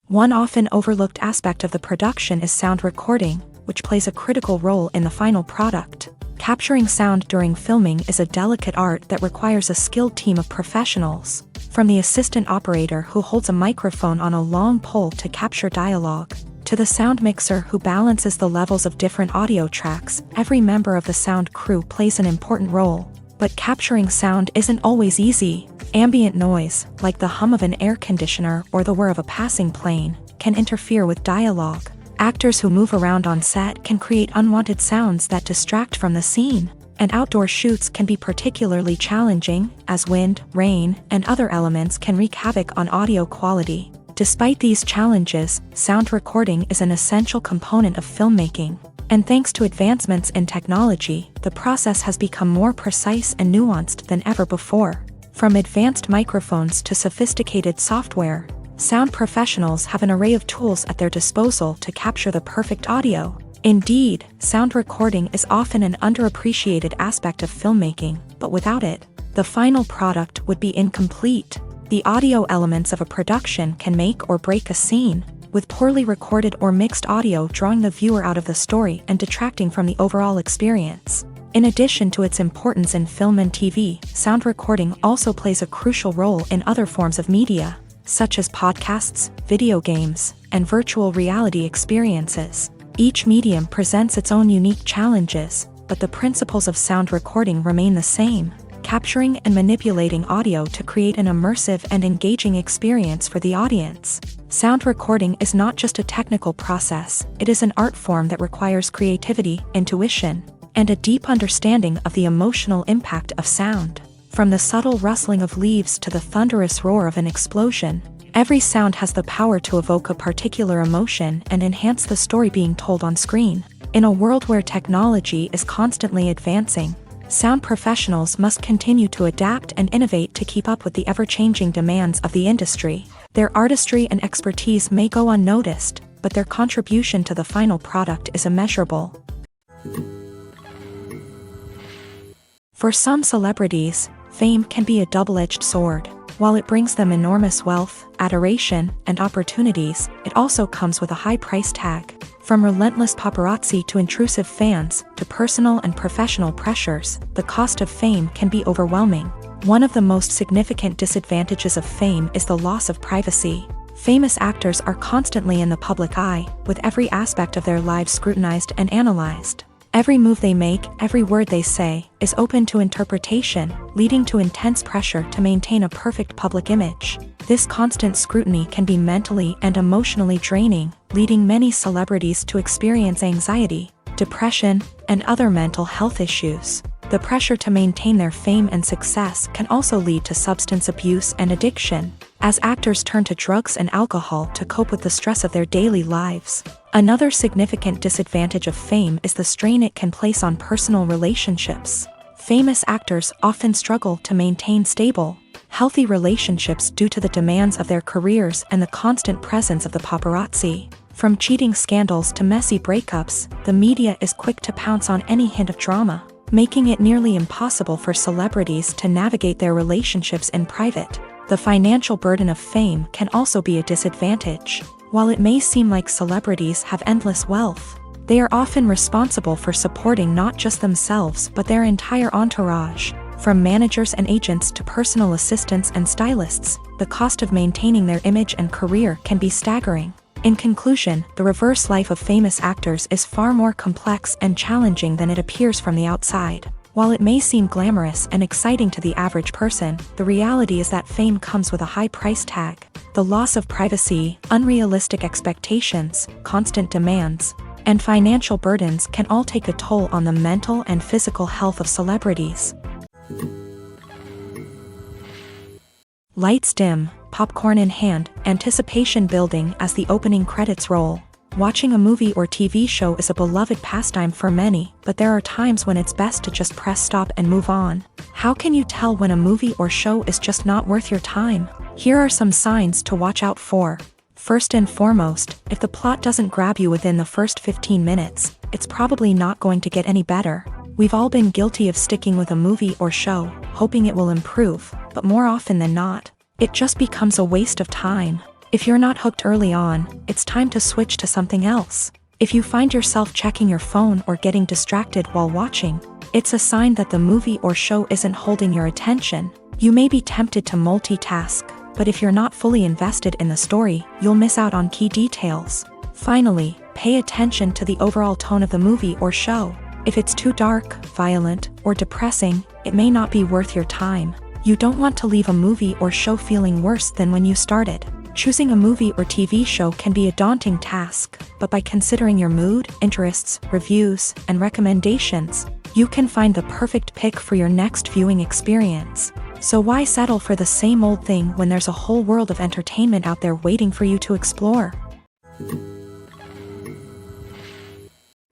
One often overlooked aspect of the production is sound recording, which plays a critical role in the final product. Capturing sound during filming is a delicate art that requires a skilled team of professionals, from the assistant operator who holds a microphone on a long pole to capture dialogue, to the sound mixer who balances the levels of different audio tracks. Every member of the sound crew plays an important role. But capturing sound isn't always easy. Ambient noise, like the hum of an air conditioner or the whir of a passing plane, can interfere with dialogue. Actors who move around on set can create unwanted sounds that distract from the scene. And outdoor shoots can be particularly challenging, as wind, rain, and other elements can wreak havoc on audio quality. Despite these challenges, sound recording is an essential component of filmmaking. And thanks to advancements in technology, the process has become more precise and nuanced than ever before. From advanced microphones to sophisticated software, sound professionals have an array of tools at their disposal to capture the perfect audio. Indeed, sound recording is often an underappreciated aspect of filmmaking, but without it, the final product would be incomplete. The audio elements of a production can make or break a scene, with poorly recorded or mixed audio drawing the viewer out of the story and detracting from the overall experience. In addition to its importance in film and TV, sound recording also plays a crucial role in other forms of media, such as podcasts, video games, and virtual reality experiences. Each medium presents its own unique challenges, but the principles of sound recording remain the same: capturing and manipulating audio to create an immersive and engaging experience for the audience. Sound recording is not just a technical process, it is an art form that requires creativity, intuition, and a deep understanding of the emotional impact of sound. From the subtle rustling of leaves to the thunderous roar of an explosion, every sound has the power to evoke a particular emotion and enhance the story being told on screen. In a world where technology is constantly advancing, sound professionals must continue to adapt and innovate to keep up with the ever-changing demands of the industry. Their artistry and expertise may go unnoticed, but their contribution to the final product is immeasurable. For some celebrities, fame can be a double-edged sword. While it brings them enormous wealth, adoration, and opportunities, it also comes with a high price tag. From relentless paparazzi to intrusive fans, to personal and professional pressures, the cost of fame can be overwhelming. One of the most significant disadvantages of fame is the loss of privacy. Famous actors are constantly in the public eye, with every aspect of their lives scrutinized and analyzed. Every move they make, every word they say, is open to interpretation, leading to intense pressure to maintain a perfect public image. This constant scrutiny can be mentally and emotionally draining, leading many celebrities to experience anxiety, depression, and other mental health issues. The pressure to maintain their fame and success can also lead to substance abuse and addiction, as actors turn to drugs and alcohol to cope with the stress of their daily lives. Another significant disadvantage of fame is the strain it can place on personal relationships. Famous actors often struggle to maintain stable, healthy relationships due to the demands of their careers and the constant presence of the paparazzi. From cheating scandals to messy breakups, the media is quick to pounce on any hint of drama, making it nearly impossible for celebrities to navigate their relationships in private. The financial burden of fame can also be a disadvantage. While it may seem like celebrities have endless wealth, they are often responsible for supporting not just themselves but their entire entourage. From managers and agents to personal assistants and stylists, the cost of maintaining their image and career can be staggering. In conclusion, the reverse life of famous actors is far more complex and challenging than it appears from the outside. While it may seem glamorous and exciting to the average person, the reality is that fame comes with a high price tag. The loss of privacy, unrealistic expectations, constant demands, and financial burdens can all take a toll on the mental and physical health of celebrities. Lights dim, popcorn in hand, anticipation building as the opening credits roll. Watching a movie or TV show is a beloved pastime for many, but there are times when it's best to just press stop and move on. How can you tell when a movie or show is just not worth your time? Here are some signs to watch out for. First and foremost, if the plot doesn't grab you within the first 15 minutes, it's probably not going to get any better. We've all been guilty of sticking with a movie or show, hoping it will improve, but more often than not, it just becomes a waste of time. If you're not hooked early on, it's time to switch to something else. If you find yourself checking your phone or getting distracted while watching, it's a sign that the movie or show isn't holding your attention. You may be tempted to multitask, but if you're not fully invested in the story, you'll miss out on key details. Finally, pay attention to the overall tone of the movie or show. If it's too dark, violent, or depressing, it may not be worth your time. You don't want to leave a movie or show feeling worse than when you started. Choosing a movie or TV show can be a daunting task, but by considering your mood, interests, reviews, and recommendations, you can find the perfect pick for your next viewing experience. So why settle for the same old thing when there's a whole world of entertainment out there waiting for you to explore?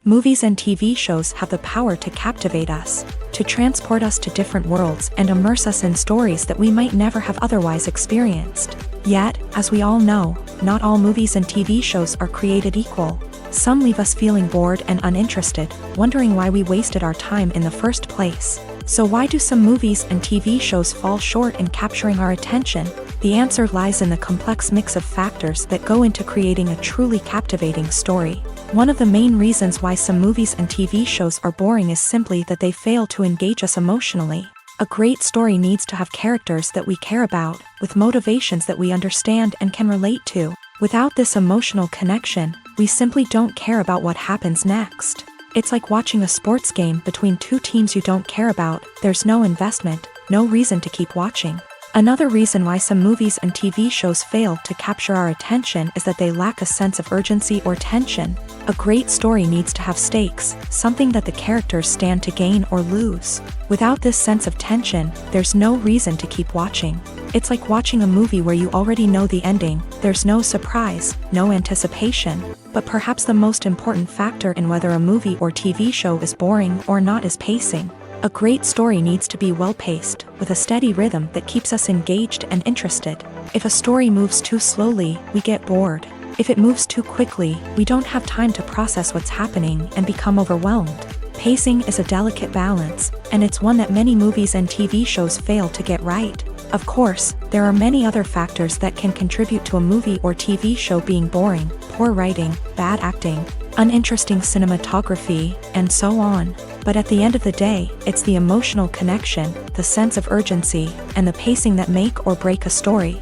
Movies and TV shows have the power to captivate us, to transport us to different worlds and immerse us in stories that we might never have otherwise experienced. Yet, as we all know, not all movies and TV shows are created equal. Some leave us feeling bored and uninterested, wondering why we wasted our time in the first place. So why do some movies and TV shows fall short in capturing our attention? The answer lies in the complex mix of factors that go into creating a truly captivating story. One of the main reasons why some movies and TV shows are boring is simply that they fail to engage us emotionally. A great story needs to have characters that we care about, with motivations that we understand and can relate to. Without this emotional connection, we simply don't care about what happens next. It's like watching a sports game between two teams you don't care about. There's no investment, no reason to keep watching. Another reason why some movies and TV shows fail to capture our attention is that they lack a sense of urgency or tension. A great story needs to have stakes, something that the characters stand to gain or lose. Without this sense of tension, there's no reason to keep watching. It's like watching a movie where you already know the ending. There's no surprise, no anticipation. But perhaps the most important factor in whether a movie or TV show is boring or not is pacing. A great story needs to be well-paced, with a steady rhythm that keeps us engaged and interested. If a story moves too slowly, we get bored. If it moves too quickly, we don't have time to process what's happening and become overwhelmed. Pacing is a delicate balance, and it's one that many movies and TV shows fail to get right. Of course, there are many other factors that can contribute to a movie or TV show being boring: poor writing, bad acting, uninteresting cinematography, and so on. But at the end of the day, it's the emotional connection, the sense of urgency, and the pacing that make or break a story.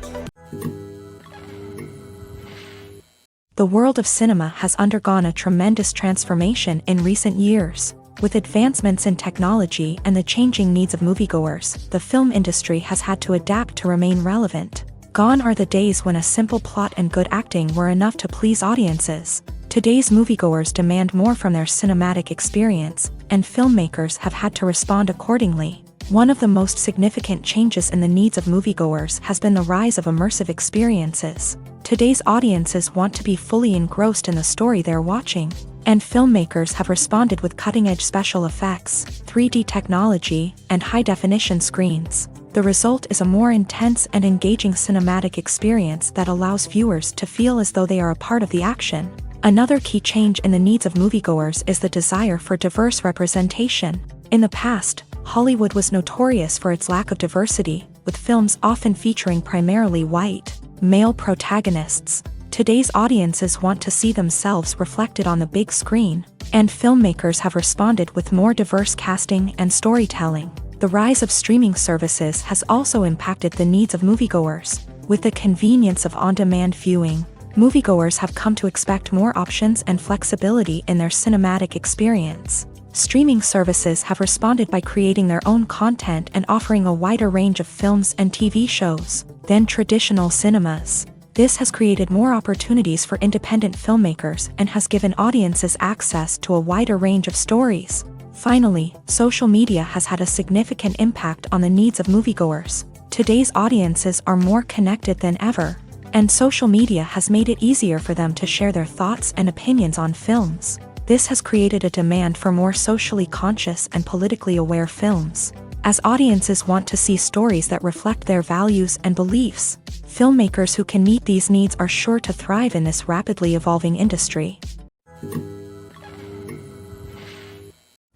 The world of cinema has undergone a tremendous transformation in recent years. With advancements in technology and the changing needs of moviegoers, the film industry has had to adapt to remain relevant. Gone are the days when a simple plot and good acting were enough to please audiences. Today's moviegoers demand more from their cinematic experience, and filmmakers have had to respond accordingly. One of the most significant changes in the needs of moviegoers has been the rise of immersive experiences. Today's audiences want to be fully engrossed in the story they're watching, and filmmakers have responded with cutting-edge special effects, 3D technology, and high-definition screens. The result is a more intense and engaging cinematic experience that allows viewers to feel as though they are a part of the action. Another key change in the needs of moviegoers is the desire for diverse representation. In the past, Hollywood was notorious for its lack of diversity, with films often featuring primarily white, male protagonists. Today's audiences want to see themselves reflected on the big screen, and filmmakers have responded with more diverse casting and storytelling. The rise of streaming services has also impacted the needs of moviegoers. With the convenience of on-demand viewing, moviegoers have come to expect more options and flexibility in their cinematic experience. Streaming services have responded by creating their own content and offering a wider range of films and TV shows than traditional cinemas. This has created more opportunities for independent filmmakers and has given audiences access to a wider range of stories. Finally, social media has had a significant impact on the needs of moviegoers. Today's audiences are more connected than ever, And social media has made it easier for them to share their thoughts and opinions on films. This has created a demand for more socially conscious and politically aware films, as audiences want to see stories that reflect their values and beliefs. Filmmakers who can meet these needs are sure to thrive in this rapidly evolving industry.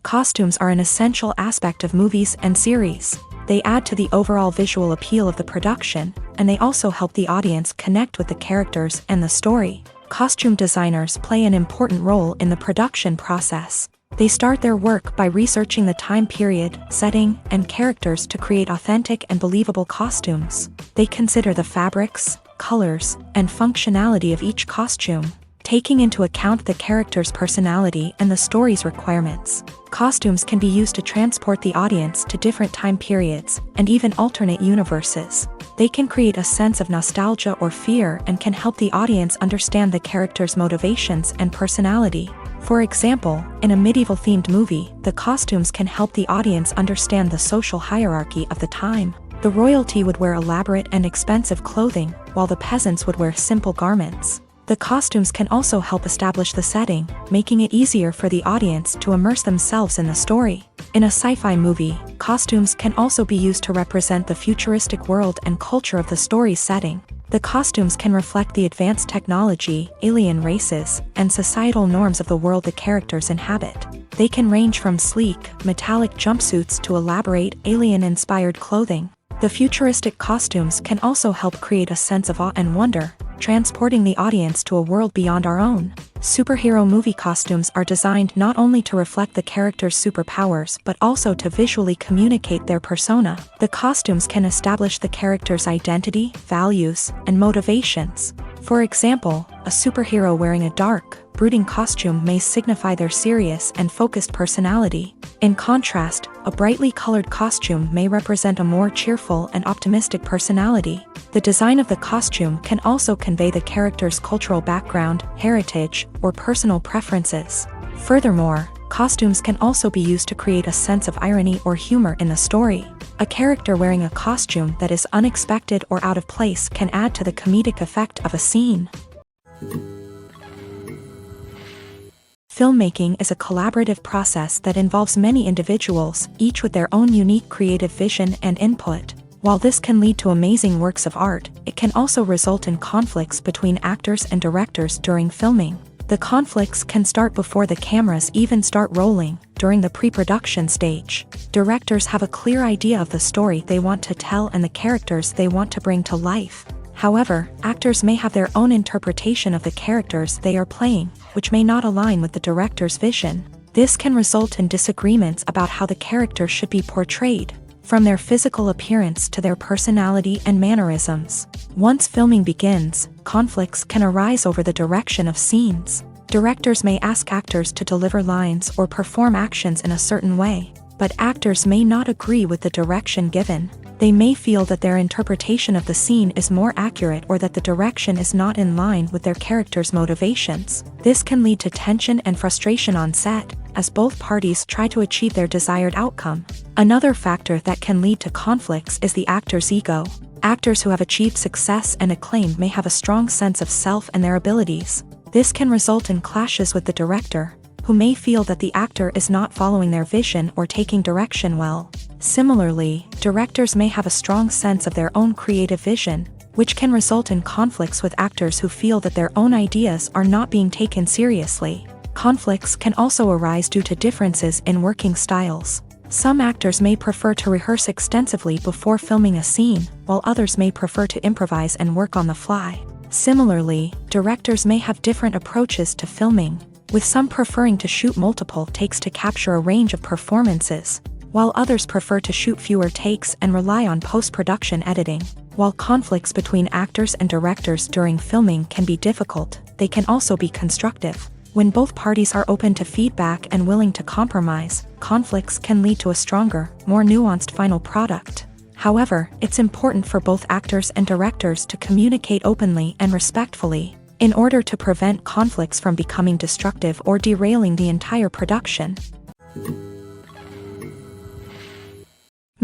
Costumes are an essential aspect of movies and series. They add to the overall visual appeal of the production, and they also help the audience connect with the characters and the story. Costume designers play an important role in the production process. They start their work by researching the time period, setting, and characters to create authentic and believable costumes. They consider the fabrics, colors, and functionality of each costume, taking into account the character's personality and the story's requirements. Costumes can be used to transport the audience to different time periods and even alternate universes. They can create a sense of nostalgia or fear and can help the audience understand the character's motivations and personality. For example, in a medieval-themed movie, the costumes can help the audience understand the social hierarchy of the time. The royalty would wear elaborate and expensive clothing, while the peasants would wear simple garments. The costumes can also help establish the setting, making it easier for the audience to immerse themselves in the story. In a sci-fi movie, costumes can also be used to represent the futuristic world and culture of the story's setting. The costumes can reflect the advanced technology, alien races, and societal norms of the world the characters inhabit. They can range from sleek, metallic jumpsuits to elaborate, alien-inspired clothing. The futuristic costumes can also help create a sense of awe and wonder, transporting the audience to a world beyond our own. Superhero movie costumes are designed not only to reflect the character's superpowers but also to visually communicate their persona. The costumes can establish the character's identity, values, and motivations. For example, a superhero wearing a dark, brooding costume may signify their serious and focused personality. In contrast, a brightly colored costume may represent a more cheerful and optimistic personality. The design of the costume can also convey the character's cultural background, heritage, or personal preferences. Furthermore, costumes can also be used to create a sense of irony or humor in the story. A character wearing a costume that is unexpected or out of place can add to the comedic effect of a scene. Filmmaking is a collaborative process that involves many individuals, each with their own unique creative vision and input. While this can lead to amazing works of art, it can also result in conflicts between actors and directors during filming. The conflicts can start before the cameras even start rolling, during the pre-production stage. Directors have a clear idea of the story they want to tell and the characters they want to bring to life. However, actors may have their own interpretation of the characters they are playing, which may not align with the director's vision. This can result in disagreements about how the character should be portrayed, from their physical appearance to their personality and mannerisms. Once filming begins, conflicts can arise over the direction of scenes. Directors may ask actors to deliver lines or perform actions in a certain way, but actors may not agree with the direction given. They may feel that their interpretation of the scene is more accurate or that the direction is not in line with their character's motivations. This can lead to tension and frustration on set, as both parties try to achieve their desired outcome. Another factor that can lead to conflicts is the actor's ego. Actors who have achieved success and acclaim may have a strong sense of self and their abilities. This can result in clashes with the director, who may feel that the actor is not following their vision or taking direction well. Similarly, directors may have a strong sense of their own creative vision, which can result in conflicts with actors who feel that their own ideas are not being taken seriously. Conflicts can also arise due to differences in working styles. Some actors may prefer to rehearse extensively before filming a scene, while others may prefer to improvise and work on the fly. Similarly, directors may have different approaches to filming, with some preferring to shoot multiple takes to capture a range of performances, while others prefer to shoot fewer takes and rely on post-production editing. While conflicts between actors and directors during filming can be difficult, they can also be constructive. When both parties are open to feedback and willing to compromise, conflicts can lead to a stronger, more nuanced final product. However, it's important for both actors and directors to communicate openly and respectfully, in order to prevent conflicts from becoming destructive or derailing the entire production.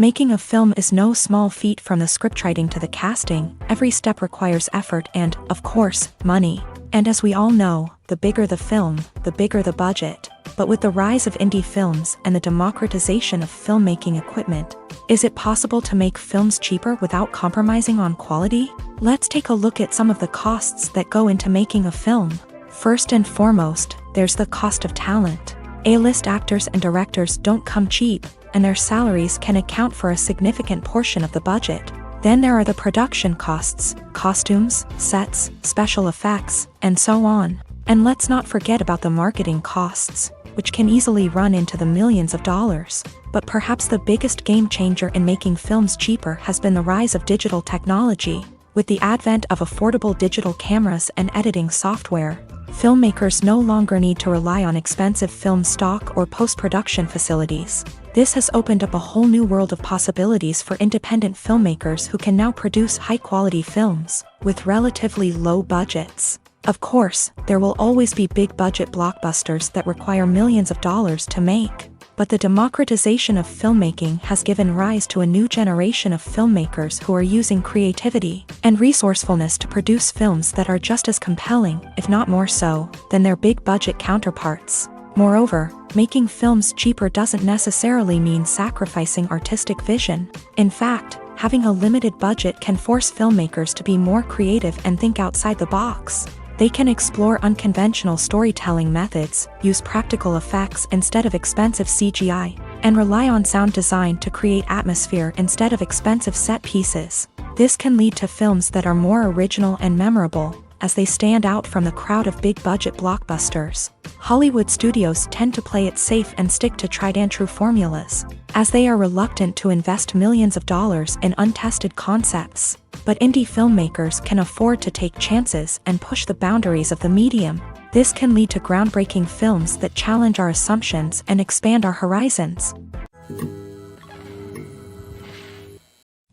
Making a film is no small feat. From the scriptwriting to the casting, every step requires effort and, of course, money. And as we all know, the bigger the film, the bigger the budget. But with the rise of indie films and the democratization of filmmaking equipment, is it possible to make films cheaper without compromising on quality? Let's take a look at some of the costs that go into making a film. First and foremost, there's the cost of talent. A-list actors and directors don't come cheap, and their salaries can account for a significant portion of the budget. Then there are the production costs, costumes, sets, special effects, and so on. And let's not forget about the marketing costs, which can easily run into the millions of dollars. But perhaps the biggest game changer in making films cheaper has been the rise of digital technology. With the advent of affordable digital cameras and editing software, filmmakers no longer need to rely on expensive film stock or post-production facilities. This has opened up a whole new world of possibilities for independent filmmakers who can now produce high-quality films with relatively low budgets. Of course, there will always be big-budget blockbusters that require millions of dollars to make. But the democratization of filmmaking has given rise to a new generation of filmmakers who are using creativity and resourcefulness to produce films that are just as compelling, if not more so, than their big-budget counterparts. Moreover, making films cheaper doesn't necessarily mean sacrificing artistic vision. In fact, having a limited budget can force filmmakers to be more creative and think outside the box. They can explore unconventional storytelling methods, use practical effects instead of expensive CGI, and rely on sound design to create atmosphere instead of expensive set pieces. This can lead to films that are more original and memorable, as they stand out from the crowd of big-budget blockbusters. Hollywood studios tend to play it safe and stick to tried-and-true formulas, as they are reluctant to invest millions of dollars in untested concepts. But indie filmmakers can afford to take chances and push the boundaries of the medium. This can lead to groundbreaking films that challenge our assumptions and expand our horizons.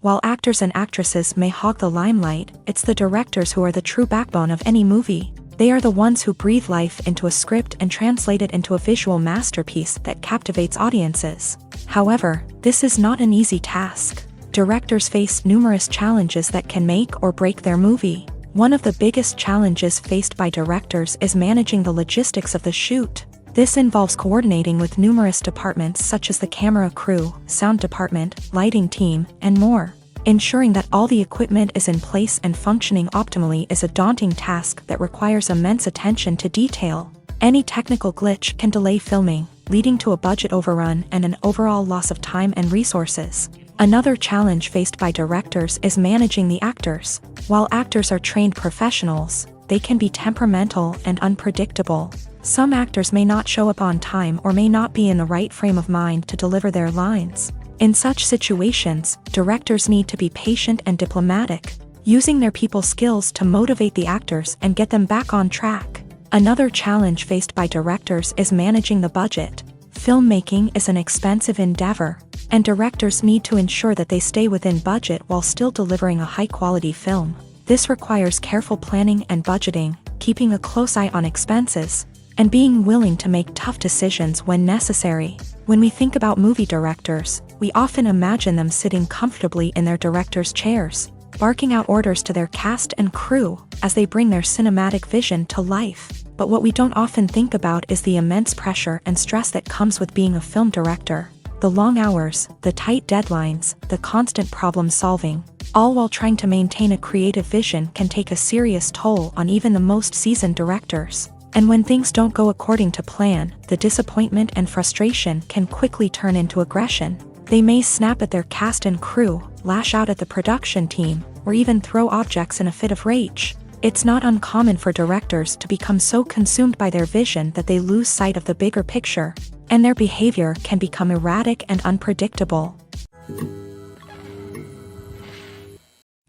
While actors and actresses may hog the limelight, it's the directors who are the true backbone of any movie. They are the ones who breathe life into a script and translate it into a visual masterpiece that captivates audiences. However, this is not an easy task. Directors face numerous challenges that can make or break their movie. One of the biggest challenges faced by directors is managing the logistics of the shoot. This involves coordinating with numerous departments such as the camera crew, sound department, lighting team, and more. Ensuring that all the equipment is in place and functioning optimally is a daunting task that requires immense attention to detail. Any technical glitch can delay filming, leading to a budget overrun and an overall loss of time and resources. Another challenge faced by directors is managing the actors. While actors are trained professionals, they can be temperamental and unpredictable. Some actors may not show up on time or may not be in the right frame of mind to deliver their lines. In such situations, directors need to be patient and diplomatic, using their people skills to motivate the actors and get them back on track. Another challenge faced by directors is managing the budget. Filmmaking is an expensive endeavor, and directors need to ensure that they stay within budget while still delivering a high-quality film. This requires careful planning and budgeting, keeping a close eye on expenses, and being willing to make tough decisions when necessary. When we think about movie directors, we often imagine them sitting comfortably in their director's chairs, barking out orders to their cast and crew as they bring their cinematic vision to life. But what we don't often think about is the immense pressure and stress that comes with being a film director. The long hours, the tight deadlines, the constant problem solving, all while trying to maintain a creative vision can take a serious toll on even the most seasoned directors. And when things don't go according to plan, the disappointment and frustration can quickly turn into aggression. They may snap at their cast and crew, lash out at the production team, or even throw objects in a fit of rage. It's not uncommon for directors to become so consumed by their vision that they lose sight of the bigger picture, and their behavior can become erratic and unpredictable.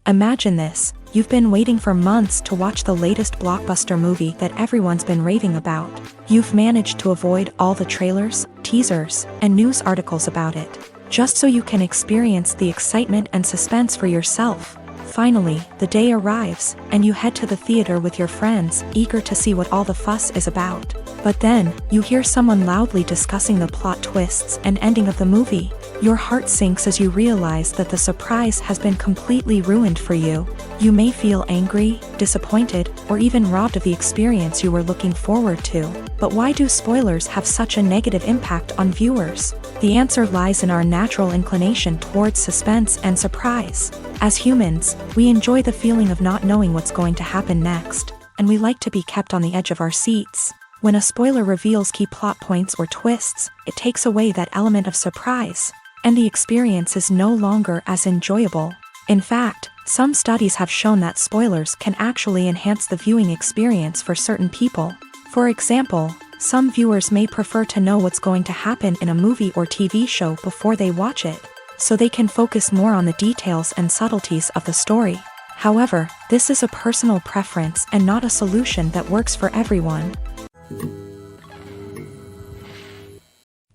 Imagine this. You've been waiting for months to watch the latest blockbuster movie that everyone's been raving about. You've managed to avoid all the trailers, teasers, and news articles about it, just so you can experience the excitement and suspense for yourself. Finally, the day arrives, and you head to the theater with your friends, eager to see what all the fuss is about. But then, you hear someone loudly discussing the plot twists and ending of the movie. Your heart sinks as you realize that the surprise has been completely ruined for you. You may feel angry, disappointed, or even robbed of the experience you were looking forward to. But why do spoilers have such a negative impact on viewers? The answer lies in our natural inclination towards suspense and surprise. As humans, we enjoy the feeling of not knowing what's going to happen next, and we like to be kept on the edge of our seats. When a spoiler reveals key plot points or twists, it takes away that element of surprise, and the experience is no longer as enjoyable. In fact, some studies have shown that spoilers can actually enhance the viewing experience for certain people. For example, some viewers may prefer to know what's going to happen in a movie or TV show before they watch it, so they can focus more on the details and subtleties of the story. However, this is a personal preference and not a solution that works for everyone.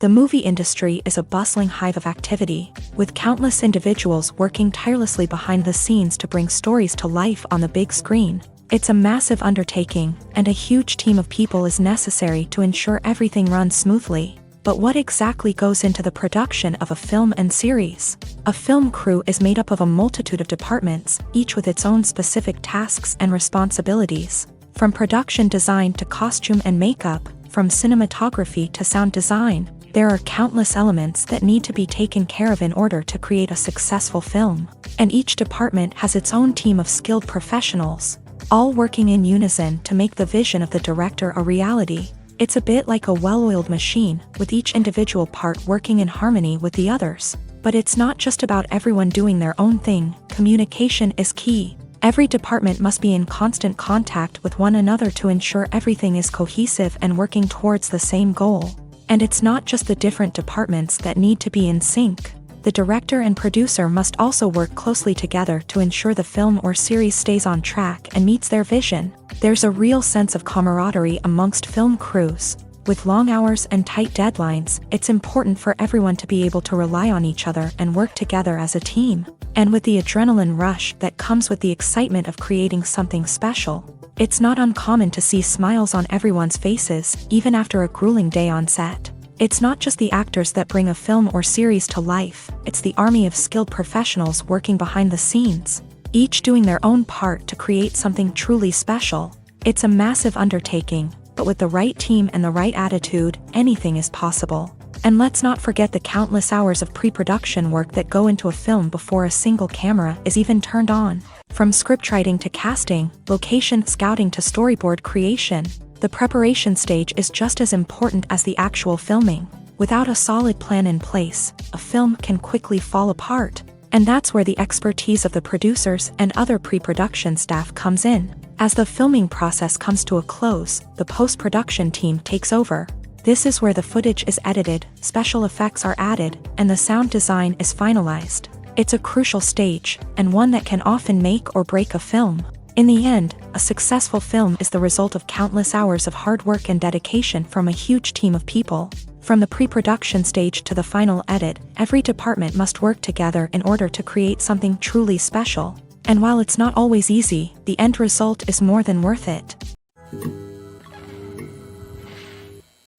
The movie industry is a bustling hive of activity, with countless individuals working tirelessly behind the scenes to bring stories to life on the big screen. It's a massive undertaking, and a huge team of people is necessary to ensure everything runs smoothly. But what exactly goes into the production of a film and series? A film crew is made up of a multitude of departments, each with its own specific tasks and responsibilities. From production design to costume and makeup, from cinematography to sound design, there are countless elements that need to be taken care of in order to create a successful film. And each department has its own team of skilled professionals, all working in unison to make the vision of the director a reality. It's a bit like a well-oiled machine, with each individual part working in harmony with the others. But it's not just about everyone doing their own thing. Communication is key. Every department must be in constant contact with one another to ensure everything is cohesive and working towards the same goal. And it's not just the different departments that need to be in sync. The director and producer must also work closely together to ensure the film or series stays on track and meets their vision. There's a real sense of camaraderie amongst film crews. With long hours and tight deadlines, it's important for everyone to be able to rely on each other and work together as a team. And with the adrenaline rush that comes with the excitement of creating something special, it's not uncommon to see smiles on everyone's faces, even after a grueling day on set. It's not just the actors that bring a film or series to life, it's the army of skilled professionals working behind the scenes, each doing their own part to create something truly special. It's a massive undertaking, but with the right team and the right attitude, anything is possible. And let's not forget the countless hours of pre-production work that go into a film before a single camera is even turned on. From scriptwriting to casting, location scouting to storyboard creation, the preparation stage is just as important as the actual filming. Without a solid plan in place, a film can quickly fall apart. And that's where the expertise of the producers and other pre-production staff comes in. As the filming process comes to a close, the post-production team takes over. This is where the footage is edited, special effects are added, and the sound design is finalized. It's a crucial stage, and one that can often make or break a film. In the end, a successful film is the result of countless hours of hard work and dedication from a huge team of people. From the pre-production stage to the final edit, every department must work together in order to create something truly special. And while it's not always easy, the end result is more than worth it.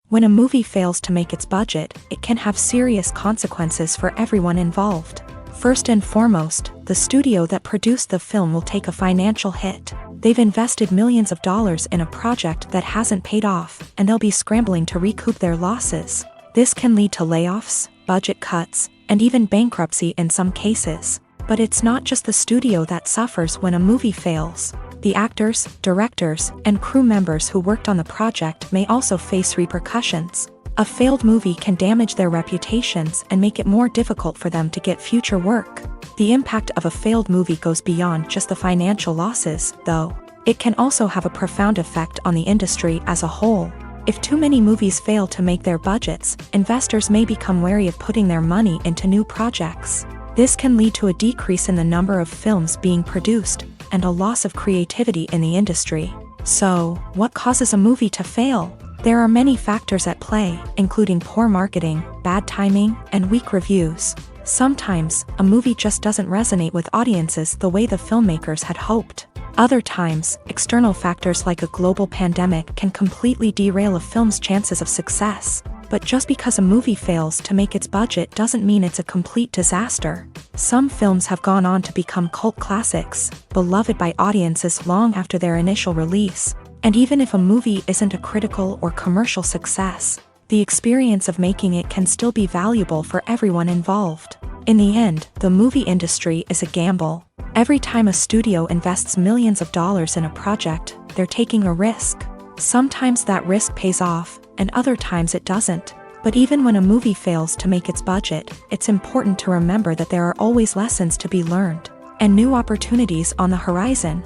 When a movie fails to make its budget, it can have serious consequences for everyone involved. First and foremost, the studio that produced the film will take a financial hit. They've invested millions of dollars in a project that hasn't paid off, and they'll be scrambling to recoup their losses. This can lead to layoffs, budget cuts, and even bankruptcy in some cases. But it's not just the studio that suffers when a movie fails. The actors, directors, and crew members who worked on the project may also face repercussions. A failed movie can damage their reputations and make it more difficult for them to get future work. The impact of a failed movie goes beyond just the financial losses, though. It can also have a profound effect on the industry as a whole. If too many movies fail to make their budgets, investors may become wary of putting their money into new projects. This can lead to a decrease in the number of films being produced, and a loss of creativity in the industry. So, what causes a movie to fail? There are many factors at play, including poor marketing, bad timing, and weak reviews. Sometimes, a movie just doesn't resonate with audiences the way the filmmakers had hoped. Other times, external factors like a global pandemic can completely derail a film's chances of success. But just because a movie fails to make its budget doesn't mean it's a complete disaster. Some films have gone on to become cult classics, beloved by audiences long after their initial release. And even if a movie isn't a critical or commercial success, the experience of making it can still be valuable for everyone involved. In the end, the movie industry is a gamble. Every time a studio invests millions of dollars in a project, they're taking a risk. Sometimes that risk pays off, and other times it doesn't. But even when a movie fails to make its budget, it's important to remember that there are always lessons to be learned, and new opportunities on the horizon.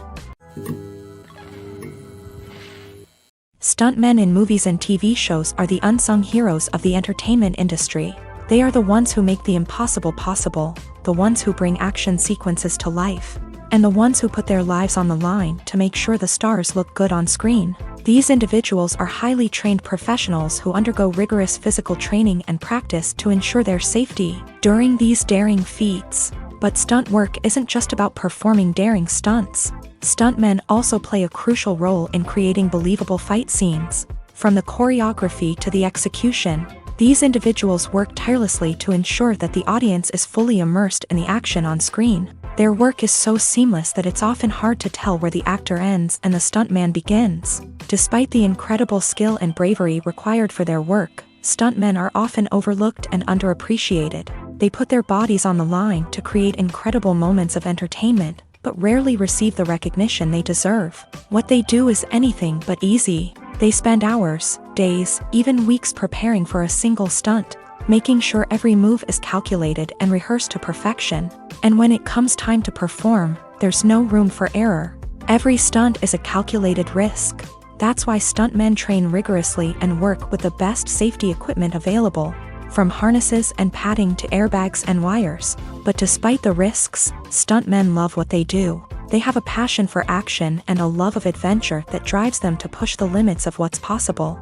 Stuntmen in movies and TV shows are the unsung heroes of the entertainment industry. They are the ones who make the impossible possible, the ones who bring action sequences to life, and the ones who put their lives on the line to make sure the stars look good on screen. These individuals are highly trained professionals who undergo rigorous physical training and practice to ensure their safety during these daring feats. But stunt work isn't just about performing daring stunts. Stuntmen also play a crucial role in creating believable fight scenes. From the choreography to the execution, these individuals work tirelessly to ensure that the audience is fully immersed in the action on screen. Their work is so seamless that it's often hard to tell where the actor ends and the stuntman begins. Despite the incredible skill and bravery required for their work, stuntmen are often overlooked and underappreciated. They put their bodies on the line to create incredible moments of entertainment, but rarely receive the recognition they deserve. What they do is anything but easy. They spend hours, days, even weeks preparing for a single stunt, making sure every move is calculated and rehearsed to perfection. And when it comes time to perform, there's no room for error. Every stunt is a calculated risk. That's why stuntmen train rigorously and work with the best safety equipment available, from harnesses and padding to airbags and wires. But despite the risks, stuntmen love what they do. They have a passion for action and a love of adventure that drives them to push the limits of what's possible.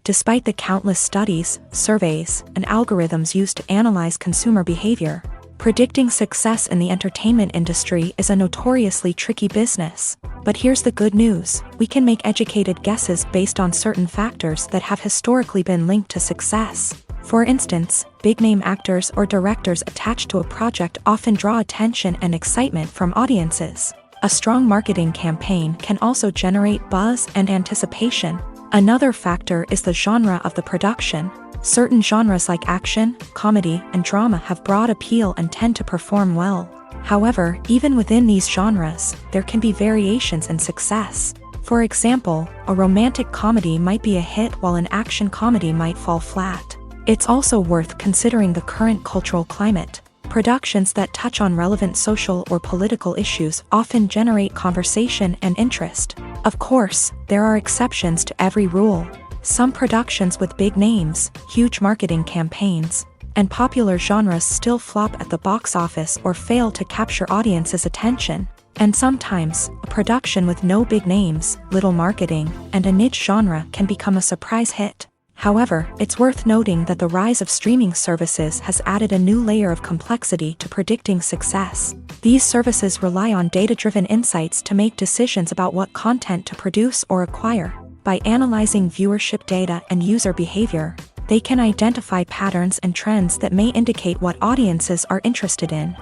Despite the countless studies, surveys, and algorithms used to analyze consumer behavior, predicting success in the entertainment industry is a notoriously tricky business. But here's the good news: we can make educated guesses based on certain factors that have historically been linked to success. For instance, big-name actors or directors attached to a project often draw attention and excitement from audiences. A strong marketing campaign can also generate buzz and anticipation. Another factor is the genre of the production. Certain genres like action, comedy, and drama have broad appeal and tend to perform well. However, even within these genres, there can be variations in success. For example, a romantic comedy might be a hit while an action comedy might fall flat. It's also worth considering the current cultural climate. Productions that touch on relevant social or political issues often generate conversation and interest. Of course, there are exceptions to every rule. Some productions with big names, huge marketing campaigns, and popular genres still flop at the box office or fail to capture audiences' attention. And sometimes, a production with no big names, little marketing, and a niche genre can become a surprise hit. However, it's worth noting that the rise of streaming services has added a new layer of complexity to predicting success. These services rely on data-driven insights to make decisions about what content to produce or acquire. By analyzing viewership data and user behavior, they can identify patterns and trends that may indicate what audiences are interested in.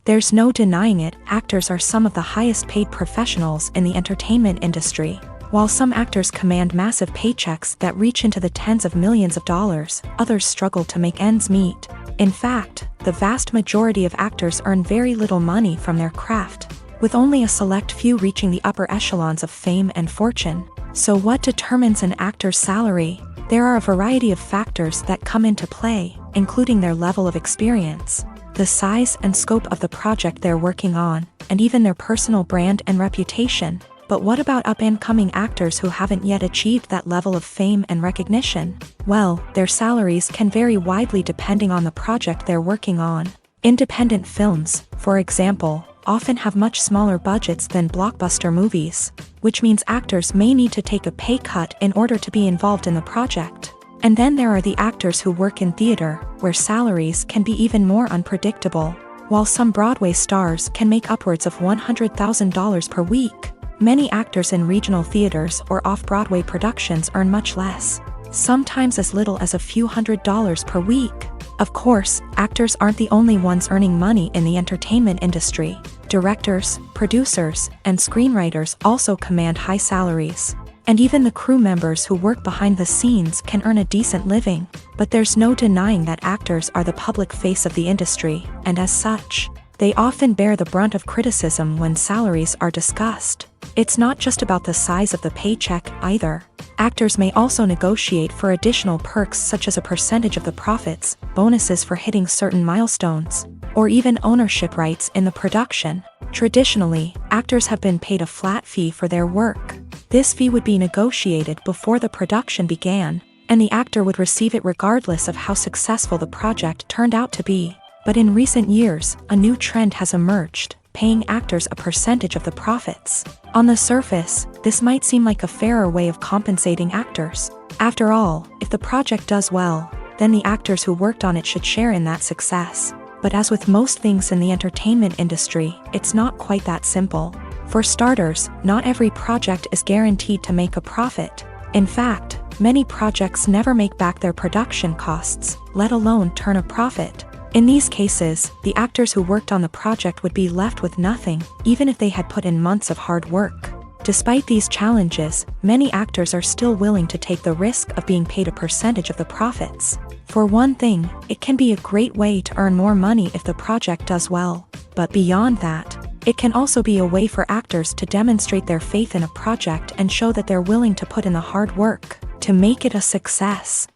There's no denying it, actors are some of the highest-paid professionals in the entertainment industry. While some actors command massive paychecks that reach into the tens of millions of dollars, others struggle to make ends meet. In fact, the vast majority of actors earn very little money from their craft, with only a select few reaching the upper echelons of fame and fortune. So what determines an actor's salary? There are a variety of factors that come into play, including their level of experience, the size and scope of the project they're working on, and even their personal brand and reputation. But what about up-and-coming actors who haven't yet achieved that level of fame and recognition? Well, their salaries can vary widely depending on the project they're working on. Independent films, for example, often have much smaller budgets than blockbuster movies, which means actors may need to take a pay cut in order to be involved in the project. And then there are the actors who work in theater, where salaries can be even more unpredictable. While some Broadway stars can make upwards of $100,000 per week, many actors in regional theaters or off-Broadway productions earn much less, sometimes as little as a few $100s per week. Of course, actors aren't the only ones earning money in the entertainment industry. Directors, producers, and screenwriters also command high salaries. And even the crew members who work behind the scenes can earn a decent living. But there's no denying that actors are the public face of the industry, and as such, they often bear the brunt of criticism when salaries are discussed. It's not just about the size of the paycheck, either. Actors may also negotiate for additional perks such as a percentage of the profits, bonuses for hitting certain milestones, or even ownership rights in the production. Traditionally, actors have been paid a flat fee for their work. This fee would be negotiated before the production began, and the actor would receive it regardless of how successful the project turned out to be. But in recent years, a new trend has emerged, paying actors a percentage of the profits. On the surface, this might seem like a fairer way of compensating actors. After all, if the project does well, then the actors who worked on it should share in that success. But as with most things in the entertainment industry, it's not quite that simple. For starters, not every project is guaranteed to make a profit. In fact, many projects never make back their production costs, let alone turn a profit. In these cases, the actors who worked on the project would be left with nothing, even if they had put in months of hard work. Despite these challenges, many actors are still willing to take the risk of being paid a percentage of the profits. For one thing, it can be a great way to earn more money if the project does well. But beyond that, it can also be a way for actors to demonstrate their faith in a project and show that they're willing to put in the hard work to make it a success.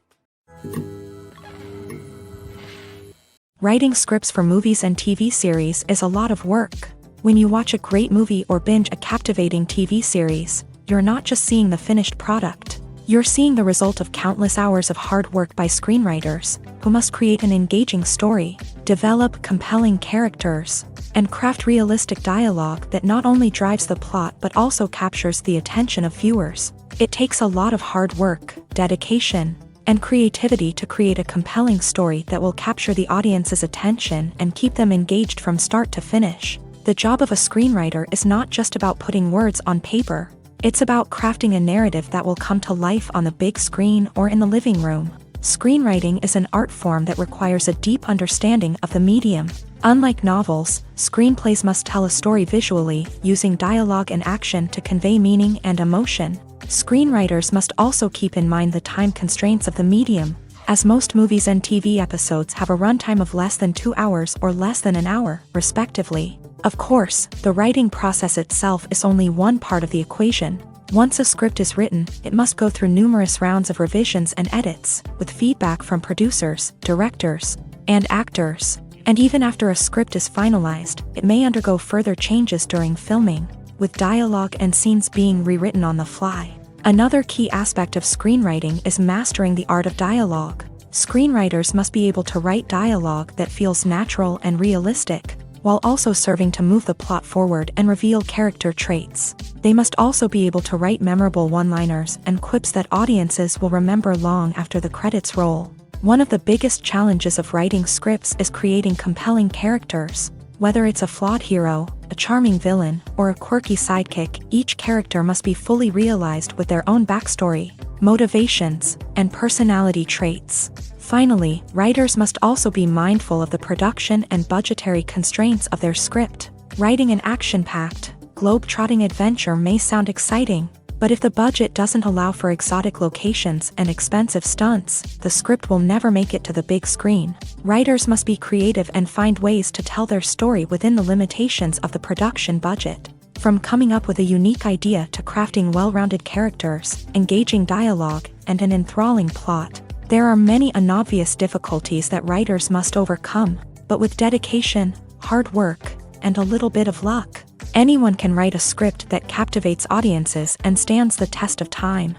Writing scripts for movies and TV series is a lot of work. When you watch a great movie or binge a captivating TV series, you're not just seeing the finished product. You're seeing the result of countless hours of hard work by screenwriters, who must create an engaging story, develop compelling characters, and craft realistic dialogue that not only drives the plot but also captures the attention of viewers. It takes a lot of hard work, dedication, and creativity to create a compelling story that will capture the audience's attention and keep them engaged from start to finish. The job of a screenwriter is not just about putting words on paper. It's about crafting a narrative that will come to life on the big screen or in the living room. Screenwriting is an art form that requires a deep understanding of the medium. Unlike novels, screenplays must tell a story visually, using dialogue and action to convey meaning and emotion. Screenwriters must also keep in mind the time constraints of the medium, as most movies and TV episodes have a runtime of less than 2 hours or less than an hour, respectively. Of course, the writing process itself is only one part of the equation. Once a script is written, it must go through numerous rounds of revisions and edits, with feedback from producers, directors, and actors. And even after a script is finalized, it may undergo further changes during filming, with dialogue and scenes being rewritten on the fly. Another key aspect of screenwriting is mastering the art of dialogue. Screenwriters must be able to write dialogue that feels natural and realistic, while also serving to move the plot forward and reveal character traits. They must also be able to write memorable one-liners and quips that audiences will remember long after the credits roll. One of the biggest challenges of writing scripts is creating compelling characters. Whether it's a flawed hero, a charming villain, or a quirky sidekick, each character must be fully realized with their own backstory, motivations, and personality traits. Finally, writers must also be mindful of the production and budgetary constraints of their script. Writing an action-packed, globe-trotting adventure may sound exciting, but if the budget doesn't allow for exotic locations and expensive stunts, the script will never make it to the big screen. Writers must be creative and find ways to tell their story within the limitations of the production budget. From coming up with a unique idea to crafting well-rounded characters, engaging dialogue, and an enthralling plot, there are many unobvious difficulties that writers must overcome, but with dedication, hard work, and a little bit of luck, anyone can write a script that captivates audiences and stands the test of time.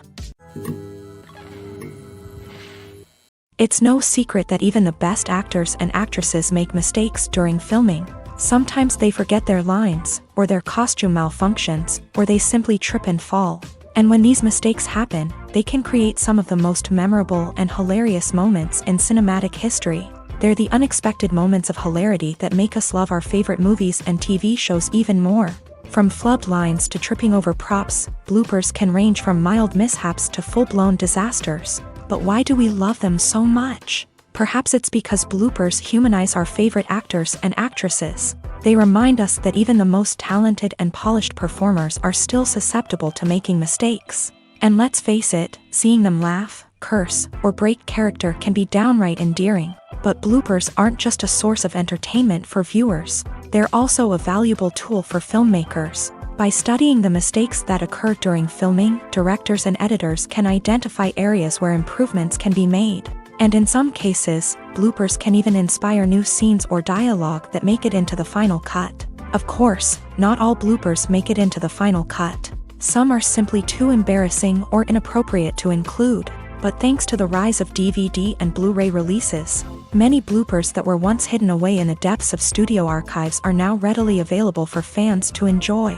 It's no secret that even the best actors and actresses make mistakes during filming. Sometimes they forget their lines, or their costume malfunctions, or they simply trip and fall. And when these mistakes happen, they can create some of the most memorable and hilarious moments in cinematic history. They're the unexpected moments of hilarity that make us love our favorite movies and TV shows even more. From flubbed lines to tripping over props, bloopers can range from mild mishaps to full-blown disasters. But why do we love them so much? Perhaps it's because bloopers humanize our favorite actors and actresses. They remind us that even the most talented and polished performers are still susceptible to making mistakes. And let's face it, seeing them laugh, curse, or break character can be downright endearing. But bloopers aren't just a source of entertainment for viewers. They're also a valuable tool for filmmakers. By studying the mistakes that occur during filming, directors and editors can identify areas where improvements can be made. And in some cases, bloopers can even inspire new scenes or dialogue that make it into the final cut. Of course, not all bloopers make it into the final cut. Some are simply too embarrassing or inappropriate to include. But thanks to the rise of DVD and Blu-ray releases, many bloopers that were once hidden away in the depths of studio archives are now readily available for fans to enjoy.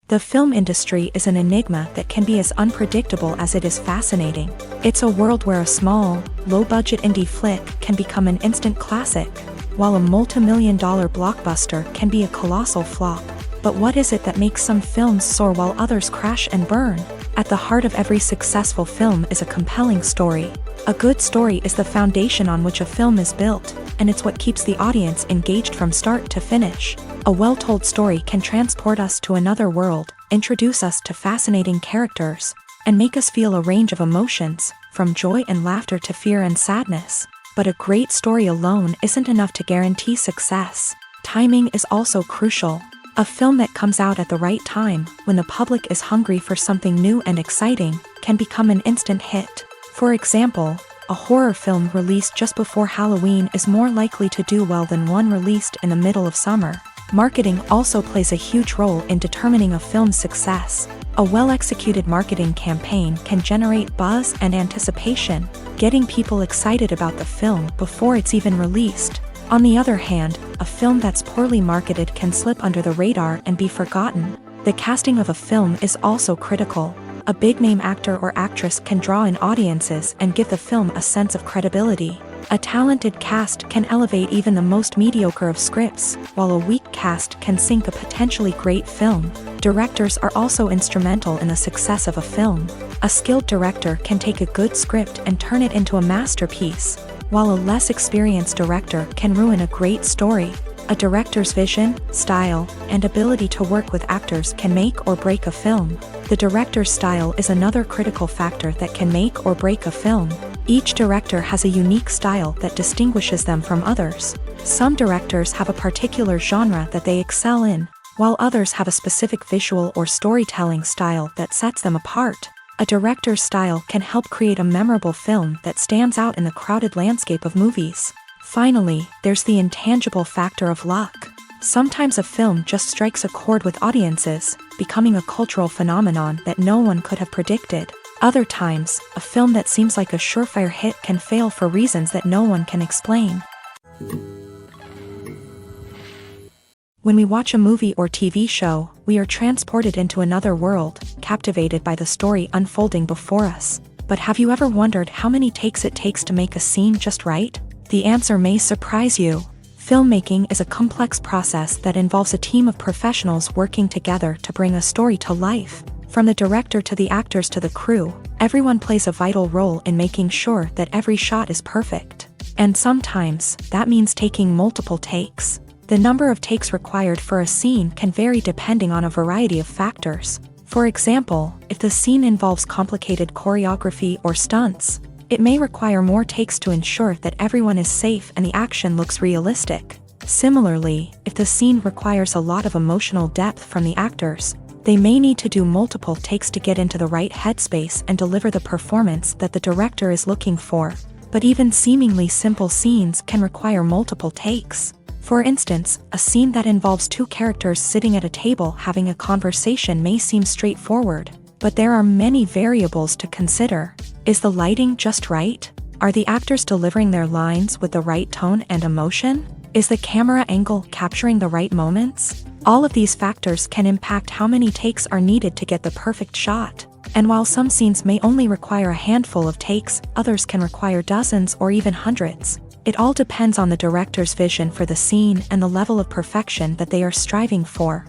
The film industry is an enigma that can be as unpredictable as it is fascinating. It's a world where a small, low-budget indie flick can become an instant classic, while a multi-million-dollar blockbuster can be a colossal flop. But what is it that makes some films soar while others crash and burn? At the heart of every successful film is a compelling story. A good story is the foundation on which a film is built, and it's what keeps the audience engaged from start to finish. A well-told story can transport us to another world, introduce us to fascinating characters, and make us feel a range of emotions, from joy and laughter to fear and sadness. But a great story alone isn't enough to guarantee success. Timing is also crucial. A film that comes out at the right time, when the public is hungry for something new and exciting, can become an instant hit. For example, a horror film released just before Halloween is more likely to do well than one released in the middle of summer. Marketing also plays a huge role in determining a film's success. A well-executed marketing campaign can generate buzz and anticipation, getting people excited about the film before it's even released. On the other hand, a film that's poorly marketed can slip under the radar and be forgotten. The casting of a film is also critical. A big-name actor or actress can draw in audiences and give the film a sense of credibility. A talented cast can elevate even the most mediocre of scripts, while a weak cast can sink a potentially great film. Directors are also instrumental in the success of a film. A skilled director can take a good script and turn it into a masterpiece, while a less experienced director can ruin a great story. A director's vision, style, and ability to work with actors can make or break a film. The director's style is another critical factor that can make or break a film. Each director has a unique style that distinguishes them from others. Some directors have a particular genre that they excel in, while others have a specific visual or storytelling style that sets them apart. A director's style can help create a memorable film that stands out in the crowded landscape of movies. Finally, there's the intangible factor of luck. Sometimes a film just strikes a chord with audiences, becoming a cultural phenomenon that no one could have predicted. Other times, a film that seems like a surefire hit can fail for reasons that no one can explain. When we watch a movie or TV show, we are transported into another world, captivated by the story unfolding before us. But have you ever wondered how many takes it takes to make a scene just right? The answer may surprise you. Filmmaking is a complex process that involves a team of professionals working together to bring a story to life. From the director to the actors to the crew, everyone plays a vital role in making sure that every shot is perfect. And sometimes, that means taking multiple takes. The number of takes required for a scene can vary depending on a variety of factors. For example, if the scene involves complicated choreography or stunts, it may require more takes to ensure that everyone is safe and the action looks realistic. Similarly, if the scene requires a lot of emotional depth from the actors, they may need to do multiple takes to get into the right headspace and deliver the performance that the director is looking for. But even seemingly simple scenes can require multiple takes. For instance, a scene that involves two characters sitting at a table having a conversation may seem straightforward, but there are many variables to consider. Is the lighting just right? Are the actors delivering their lines with the right tone and emotion? Is the camera angle capturing the right moments? All of these factors can impact how many takes are needed to get the perfect shot. And while some scenes may only require a handful of takes, others can require dozens or even hundreds. It all depends on the director's vision for the scene and the level of perfection that they are striving for.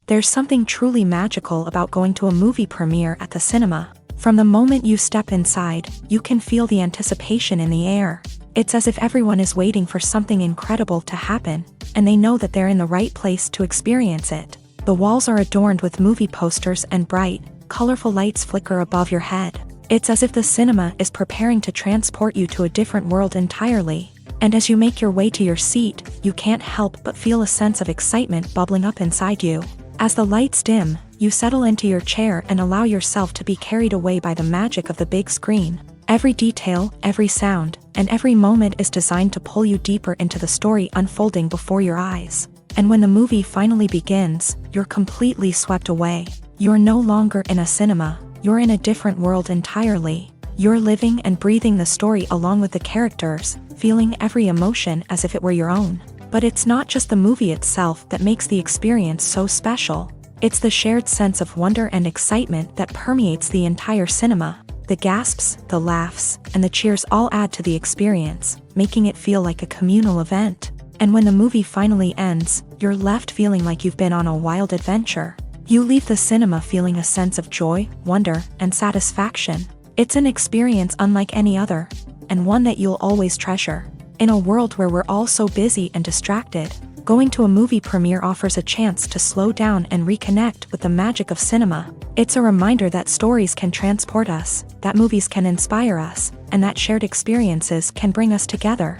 There's something truly magical about going to a movie premiere at the cinema. From the moment you step inside, you can feel the anticipation in the air. It's as if everyone is waiting for something incredible to happen, and they know that they're in the right place to experience it. The walls are adorned with movie posters and bright, colorful lights flicker above your head. It's as if the cinema is preparing to transport you to a different world entirely. And as you make your way to your seat, you can't help but feel a sense of excitement bubbling up inside you. As the lights dim, you settle into your chair and allow yourself to be carried away by the magic of the big screen. Every detail, every sound, and every moment is designed to pull you deeper into the story unfolding before your eyes. And when the movie finally begins, you're completely swept away. You're no longer in a cinema, you're in a different world entirely. You're living and breathing the story along with the characters, feeling every emotion as if it were your own. But it's not just the movie itself that makes the experience so special. It's the shared sense of wonder and excitement that permeates the entire cinema. The gasps, the laughs, and the cheers all add to the experience, making it feel like a communal event. And when the movie finally ends, you're left feeling like you've been on a wild adventure. You leave the cinema feeling a sense of joy, wonder, and satisfaction. It's an experience unlike any other, and one that you'll always treasure. In a world where we're all so busy and distracted, going to a movie premiere offers a chance to slow down and reconnect with the magic of cinema. It's a reminder that stories can transport us, that movies can inspire us, and that shared experiences can bring us together.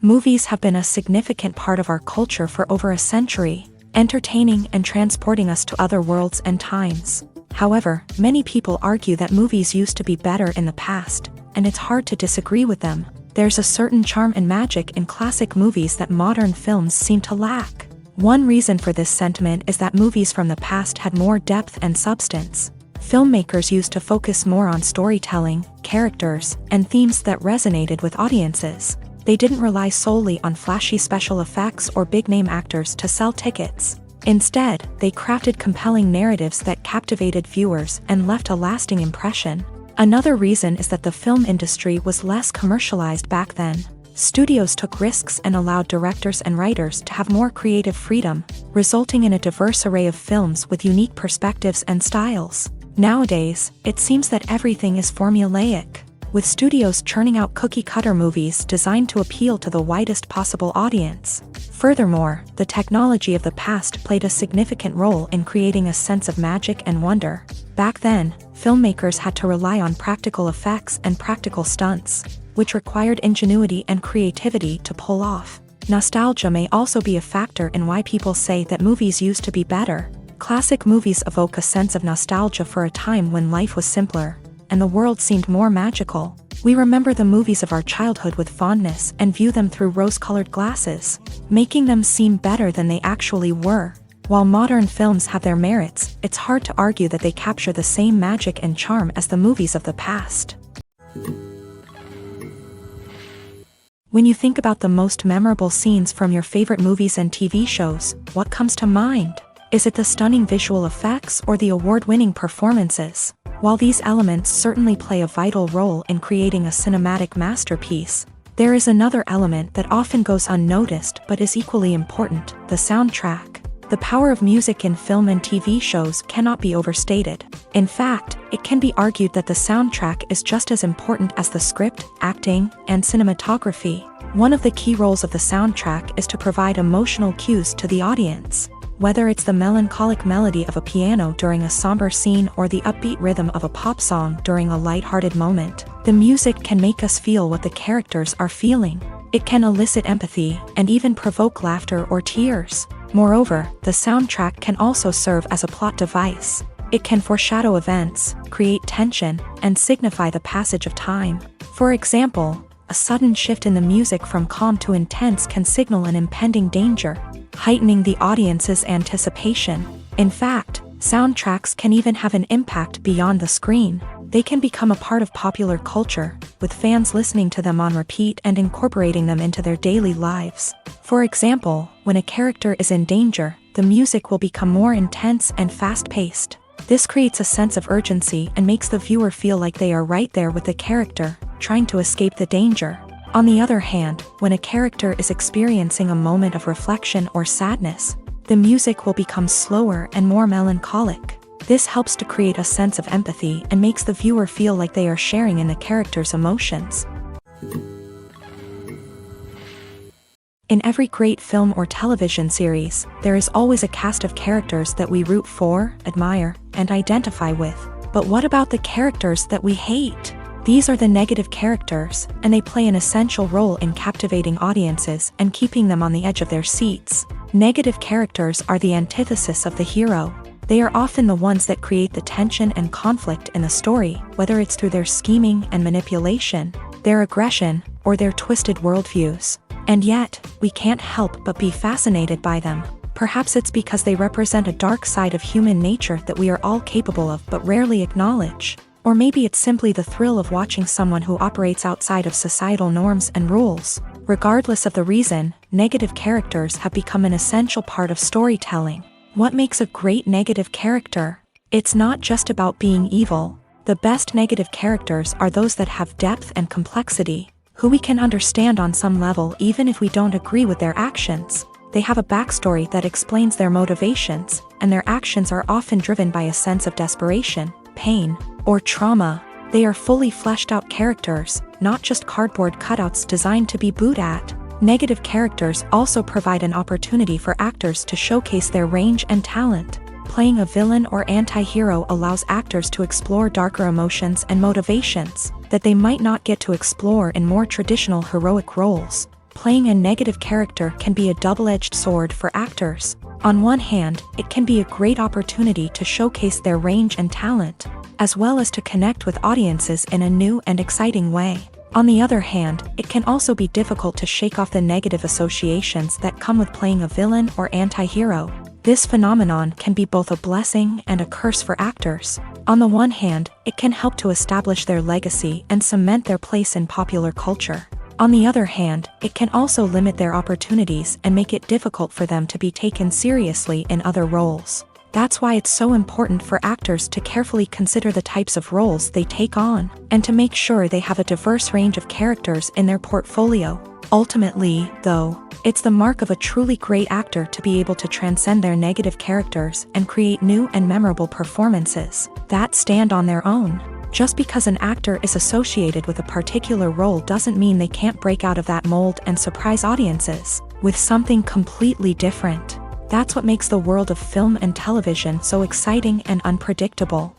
Movies have been a significant part of our culture for over a century, entertaining and transporting us to other worlds and times. However, many people argue that movies used to be better in the past, and it's hard to disagree with them. There's a certain charm and magic in classic movies that modern films seem to lack. One reason for this sentiment is that movies from the past had more depth and substance. Filmmakers used to focus more on storytelling, characters, and themes that resonated with audiences. They didn't rely solely on flashy special effects or big-name actors to sell tickets. Instead, they crafted compelling narratives that captivated viewers and left a lasting impression. Another reason is that the film industry was less commercialized back then. Studios took risks and allowed directors and writers to have more creative freedom, resulting in a diverse array of films with unique perspectives and styles. Nowadays, it seems that everything is formulaic, with studios churning out cookie-cutter movies designed to appeal to the widest possible audience. Furthermore, the technology of the past played a significant role in creating a sense of magic and wonder. Back then, filmmakers had to rely on practical effects and practical stunts, which required ingenuity and creativity to pull off. Nostalgia may also be a factor in why people say that movies used to be better. Classic movies evoke a sense of nostalgia for a time when life was simpler, and the world seemed more magical. We remember the movies of our childhood with fondness and view them through rose-colored glasses, making them seem better than they actually were. While modern films have their merits, it's hard to argue that they capture the same magic and charm as the movies of the past. When you think about the most memorable scenes from your favorite movies and TV shows, what comes to mind? Is it the stunning visual effects or the award-winning performances? While these elements certainly play a vital role in creating a cinematic masterpiece, there is another element that often goes unnoticed but is equally important: the soundtrack. The power of music in film and TV shows cannot be overstated. In fact, it can be argued that the soundtrack is just as important as the script, acting, and cinematography. One of the key roles of the soundtrack is to provide emotional cues to the audience. Whether it's the melancholic melody of a piano during a somber scene or the upbeat rhythm of a pop song during a light-hearted moment, the music can make us feel what the characters are feeling. It can elicit empathy and even provoke laughter or tears. Moreover, the soundtrack can also serve as a plot device. It can foreshadow events, create tension, and signify the passage of time. For example, a sudden shift in the music from calm to intense can signal an impending danger, heightening the audience's anticipation. In fact, Soundtracks can even have an impact beyond the screen. They can become a part of popular culture, with fans listening to them on repeat and incorporating them into their daily lives. For example, when a character is in danger, the music will become more intense and fast-paced. This creates a sense of urgency and makes the viewer feel like they are right there with the character, trying to escape the danger. On the other hand, when a character is experiencing a moment of reflection or sadness, the music will become slower and more melancholic. This helps to create a sense of empathy and makes the viewer feel like they are sharing in the character's emotions. In every great film or television series, there is always a cast of characters that we root for, admire, and identify with. But what about the characters that we hate? These are the negative characters, and they play an essential role in captivating audiences and keeping them on the edge of their seats. Negative characters are the antithesis of the hero. They are often the ones that create the tension and conflict in the story, whether it's through their scheming and manipulation, their aggression, or their twisted worldviews. And yet, we can't help but be fascinated by them. Perhaps it's because they represent a dark side of human nature that we are all capable of but rarely acknowledge. Or maybe it's simply the thrill of watching someone who operates outside of societal norms and rules. Regardless of the reason, negative characters have become an essential part of storytelling. What makes a great negative character? It's not just about being evil. The best negative characters are those that have depth and complexity, who we can understand on some level even if we don't agree with their actions. They have a backstory that explains their motivations, and their actions are often driven by a sense of desperation, pain, or trauma. They are fully fleshed out characters, not just cardboard cutouts designed to be booed at. Negative characters also provide an opportunity for actors to showcase their range and talent. Playing a villain or anti-hero allows actors to explore darker emotions and motivations that they might not get to explore in more traditional heroic roles. Playing a negative character can be a double-edged sword for actors. On one hand, it can be a great opportunity to showcase their range and talent, as well as to connect with audiences in a new and exciting way. On the other hand, it can also be difficult to shake off the negative associations that come with playing a villain or anti-hero. This phenomenon can be both a blessing and a curse for actors. On the one hand, it can help to establish their legacy and cement their place in popular culture. On the other hand, it can also limit their opportunities and make it difficult for them to be taken seriously in other roles. That's why it's so important for actors to carefully consider the types of roles they take on, and to make sure they have a diverse range of characters in their portfolio. Ultimately, though, it's the mark of a truly great actor to be able to transcend their negative characters and create new and memorable performances that stand on their own. Just because an actor is associated with a particular role doesn't mean they can't break out of that mold and surprise audiences with something completely different. That's what makes the world of film and television so exciting and unpredictable.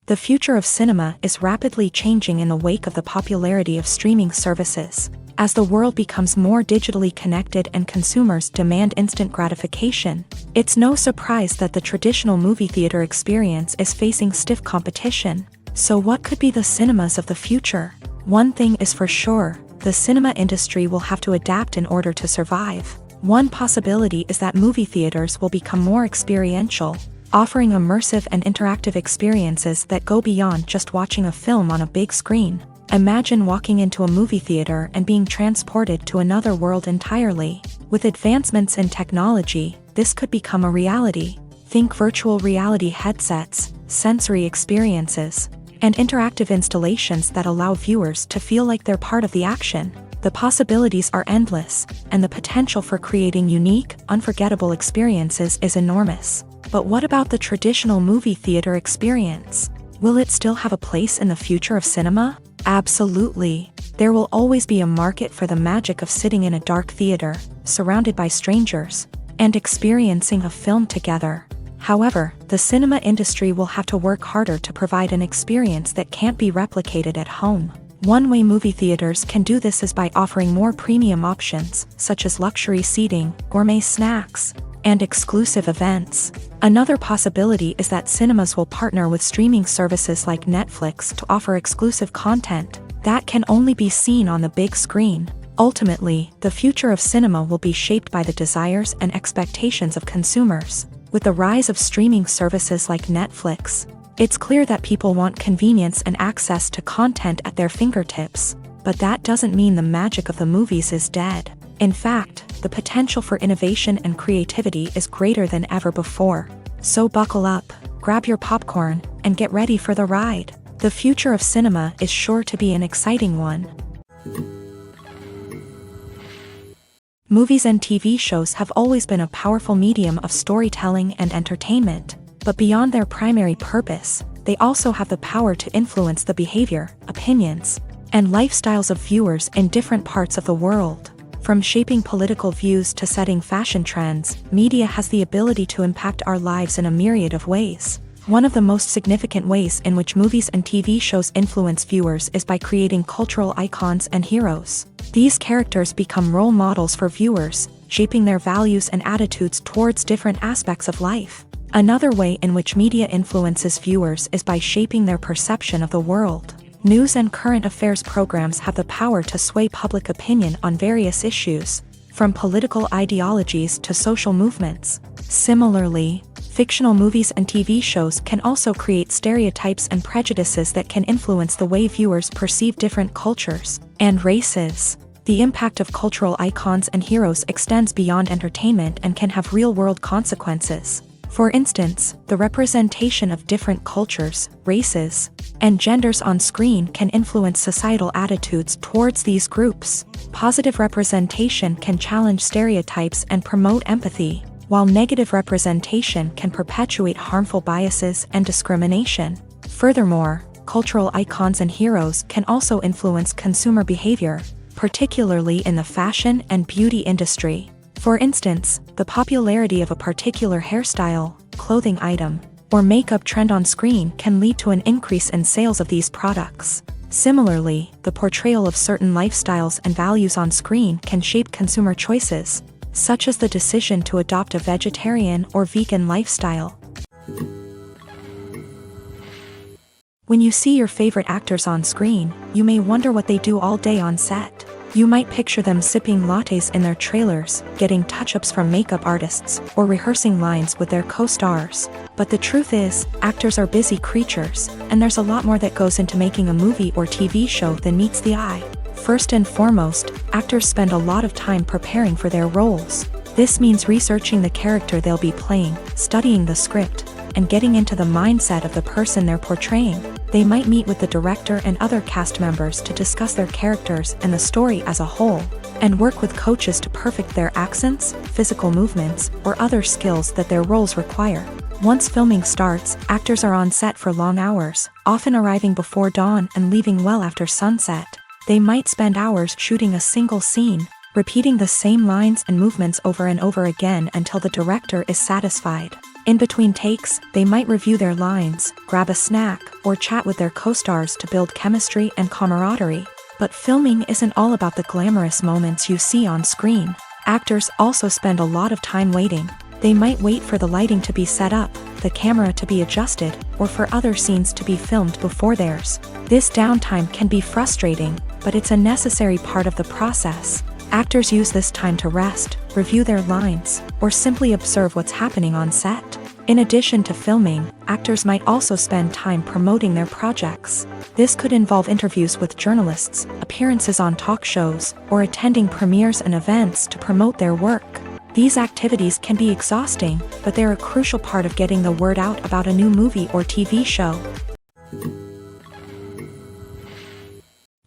The future of cinema is rapidly changing in the wake of the popularity of streaming services. As the world becomes more digitally connected and consumers demand instant gratification, it's no surprise that the traditional movie theater experience is facing stiff competition. So what could be the cinemas of the future? One thing is for sure. The cinema industry will have to adapt in order to survive. One possibility is that movie theaters will become more experiential, offering immersive and interactive experiences that go beyond just watching a film on a big screen. Imagine walking into a movie theater and being transported to another world entirely. With advancements in technology, this could become a reality. Think virtual reality headsets, sensory experiences, and interactive installations that allow viewers to feel like they're part of the action. The possibilities are endless, and the potential for creating unique, unforgettable experiences is enormous. But what about the traditional movie theater experience? Will it still have a place in the future of cinema? Absolutely. There will always be a market for the magic of sitting in a dark theater, surrounded by strangers, and experiencing a film together. However, the cinema industry will have to work harder to provide an experience that can't be replicated at home. One way movie theaters can do this is by offering more premium options, such as luxury seating, gourmet snacks, and exclusive events. Another possibility is that cinemas will partner with streaming services like Netflix to offer exclusive content that can only be seen on the big screen. Ultimately, the future of cinema will be shaped by the desires and expectations of consumers. With the rise of streaming services like Netflix, it's clear that people want convenience and access to content at their fingertips. But that doesn't mean the magic of the movies is dead. In fact, the potential for innovation and creativity is greater than ever before. So buckle up, grab your popcorn, and get ready for the ride. The future of cinema is sure to be an exciting one. Movies and TV shows have always been a powerful medium of storytelling and entertainment, but beyond their primary purpose, they also have the power to influence the behavior, opinions, and lifestyles of viewers in different parts of the world. From shaping political views to setting fashion trends, media has the ability to impact our lives in a myriad of ways. One of the most significant ways in which movies and TV shows influence viewers is by creating cultural icons and heroes. These characters become role models for viewers, shaping their values and attitudes towards different aspects of life. Another way in which media influences viewers is by shaping their perception of the world. News and current affairs programs have the power to sway public opinion on various issues, from political ideologies to social movements. Similarly, fictional movies and TV shows can also create stereotypes and prejudices that can influence the way viewers perceive different cultures and races. The impact of cultural icons and heroes extends beyond entertainment and can have real-world consequences. For instance, the representation of different cultures, races, and genders on screen can influence societal attitudes towards these groups. Positive representation can challenge stereotypes and promote empathy, while negative representation can perpetuate harmful biases and discrimination. Furthermore, cultural icons and heroes can also influence consumer behavior, particularly in the fashion and beauty industry. For instance, the popularity of a particular hairstyle, clothing item, or makeup trend on screen can lead to an increase in sales of these products. Similarly, the portrayal of certain lifestyles and values on screen can shape consumer choices, such as the decision to adopt a vegetarian or vegan lifestyle. When you see your favorite actors on screen, you may wonder what they do all day on set. You might picture them sipping lattes in their trailers, getting touch-ups from makeup artists, or rehearsing lines with their co-stars. But the truth is, actors are busy creatures, and there's a lot more that goes into making a movie or TV show than meets the eye. First and foremost, actors spend a lot of time preparing for their roles. This means researching the character they'll be playing, studying the script, and getting into the mindset of the person they're portraying. They might meet with the director and other cast members to discuss their characters and the story as a whole, and work with coaches to perfect their accents, physical movements, or other skills that their roles require. Once filming starts, actors are on set for long hours, often arriving before dawn and leaving well after sunset. They might spend hours shooting a single scene, repeating the same lines and movements over and over again until the director is satisfied. In between takes, they might review their lines, grab a snack, or chat with their co-stars to build chemistry and camaraderie. But filming isn't all about the glamorous moments you see on screen. Actors also spend a lot of time waiting. They might wait for the lighting to be set up, the camera to be adjusted, or for other scenes to be filmed before theirs. This downtime can be frustrating, but it's a necessary part of the process. Actors use this time to rest, review their lines, or simply observe what's happening on set. In addition to filming, actors might also spend time promoting their projects. This could involve interviews with journalists, appearances on talk shows, or attending premieres and events to promote their work. These activities can be exhausting, but they're a crucial part of getting the word out about a new movie or TV show.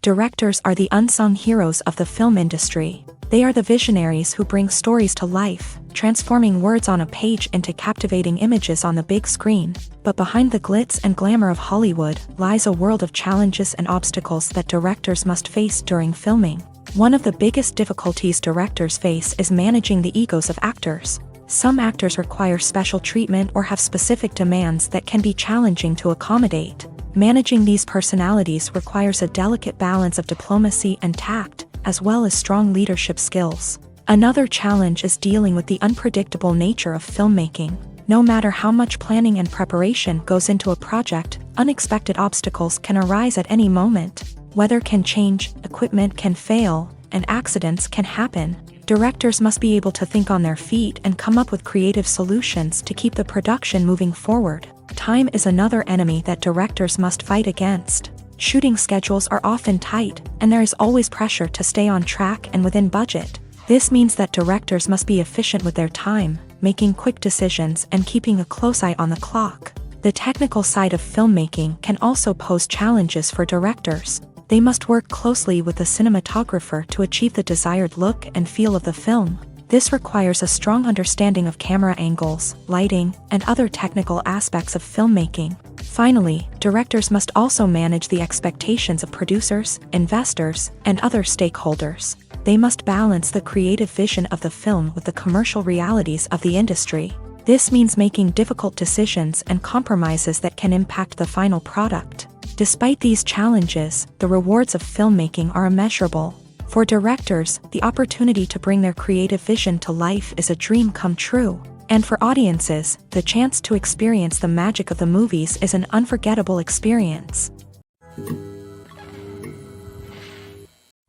Directors are the unsung heroes of the film industry. They are the visionaries who bring stories to life, transforming words on a page into captivating images on the big screen. But behind the glitz and glamour of Hollywood lies a world of challenges and obstacles that directors must face during filming. One of the biggest difficulties directors face is managing the egos of actors. Some actors require special treatment or have specific demands that can be challenging to accommodate. Managing these personalities requires a delicate balance of diplomacy and tact, as well as strong leadership skills. Another challenge is dealing with the unpredictable nature of filmmaking. No matter how much planning and preparation goes into a project, unexpected obstacles can arise at any moment. Weather can change, equipment can fail, and accidents can happen. Directors must be able to think on their feet and come up with creative solutions to keep the production moving forward. Time is another enemy that directors must fight against. Shooting schedules are often tight, and there is always pressure to stay on track and within budget. This means that directors must be efficient with their time, making quick decisions and keeping a close eye on the clock. The technical side of filmmaking can also pose challenges for directors. They must work closely with the cinematographer to achieve the desired look and feel of the film. This requires a strong understanding of camera angles, lighting, and other technical aspects of filmmaking. Finally, directors must also manage the expectations of producers, investors, and other stakeholders. They must balance the creative vision of the film with the commercial realities of the industry. This means making difficult decisions and compromises that can impact the final product. Despite these challenges, the rewards of filmmaking are immeasurable. For directors, the opportunity to bring their creative vision to life is a dream come true. And for audiences, the chance to experience the magic of the movies is an unforgettable experience.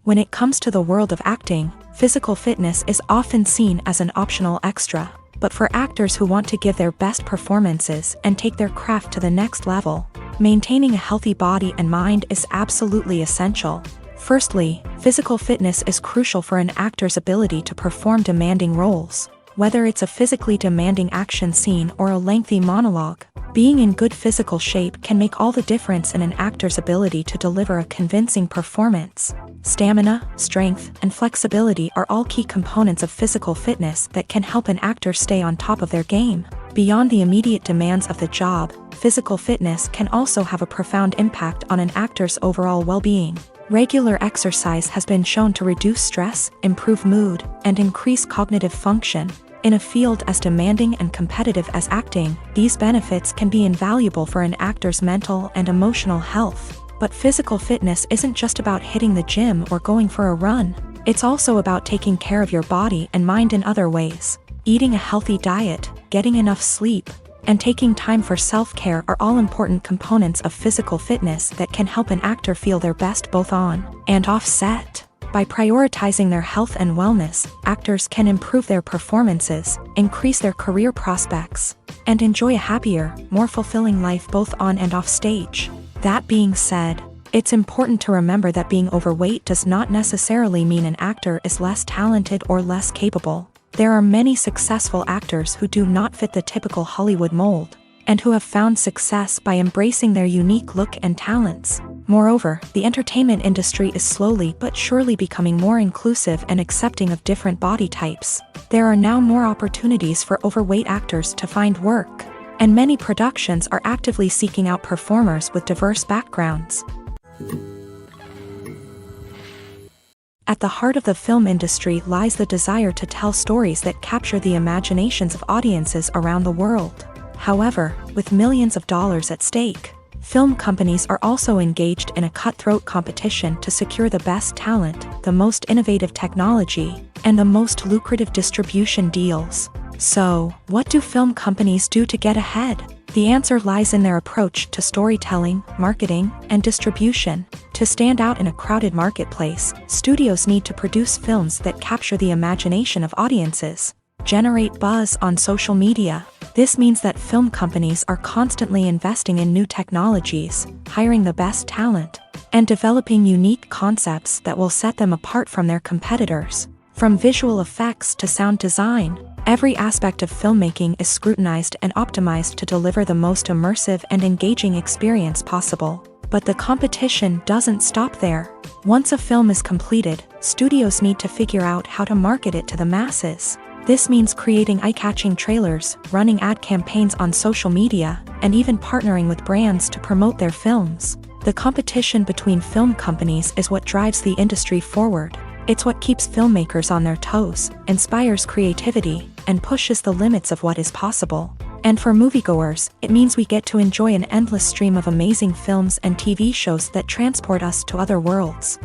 When it comes to the world of acting, physical fitness is often seen as an optional extra. But for actors who want to give their best performances and take their craft to the next level, maintaining a healthy body and mind is absolutely essential. Firstly, physical fitness is crucial for an actor's ability to perform demanding roles. Whether it's a physically demanding action scene or a lengthy monologue, being in good physical shape can make all the difference in an actor's ability to deliver a convincing performance. Stamina, strength, and flexibility are all key components of physical fitness that can help an actor stay on top of their game. Beyond the immediate demands of the job, physical fitness can also have a profound impact on an actor's overall well-being. Regular exercise has been shown to reduce stress, improve mood, and increase cognitive function. In a field as demanding and competitive as acting, these benefits can be invaluable for an actor's mental and emotional health. But physical fitness isn't just about hitting the gym or going for a run. It's also about taking care of your body and mind in other ways. Eating a healthy diet, getting enough sleep, and taking time for self-care are all important components of physical fitness that can help an actor feel their best both on and off set. By prioritizing their health and wellness, actors can improve their performances, increase their career prospects, and enjoy a happier, more fulfilling life both on and off stage. That being said, it's important to remember that being overweight does not necessarily mean an actor is less talented or less capable. There are many successful actors who do not fit the typical Hollywood mold, and who have found success by embracing their unique look and talents. Moreover, the entertainment industry is slowly but surely becoming more inclusive and accepting of different body types. There are now more opportunities for overweight actors to find work, and many productions are actively seeking out performers with diverse backgrounds. At the heart of the film industry lies the desire to tell stories that capture the imaginations of audiences around the world. However, with millions of dollars at stake, film companies are also engaged in a cutthroat competition to secure the best talent, the most innovative technology, and the most lucrative distribution deals. So, what do film companies do to get ahead? The answer lies in their approach to storytelling, marketing, and distribution. To stand out in a crowded marketplace, studios need to produce films that capture the imagination of audiences, generate buzz on social media. This means that film companies are constantly investing in new technologies, hiring the best talent, and developing unique concepts that will set them apart from their competitors. From visual effects to sound design, every aspect of filmmaking is scrutinized and optimized to deliver the most immersive and engaging experience possible. But the competition doesn't stop there. Once a film is completed, studios need to figure out how to market it to the masses. This means creating eye-catching trailers, running ad campaigns on social media, and even partnering with brands to promote their films. The competition between film companies is what drives the industry forward. It's what keeps filmmakers on their toes, inspires creativity, and pushes the limits of what is possible. And for moviegoers, it means we get to enjoy an endless stream of amazing films and TV shows that transport us to other worlds.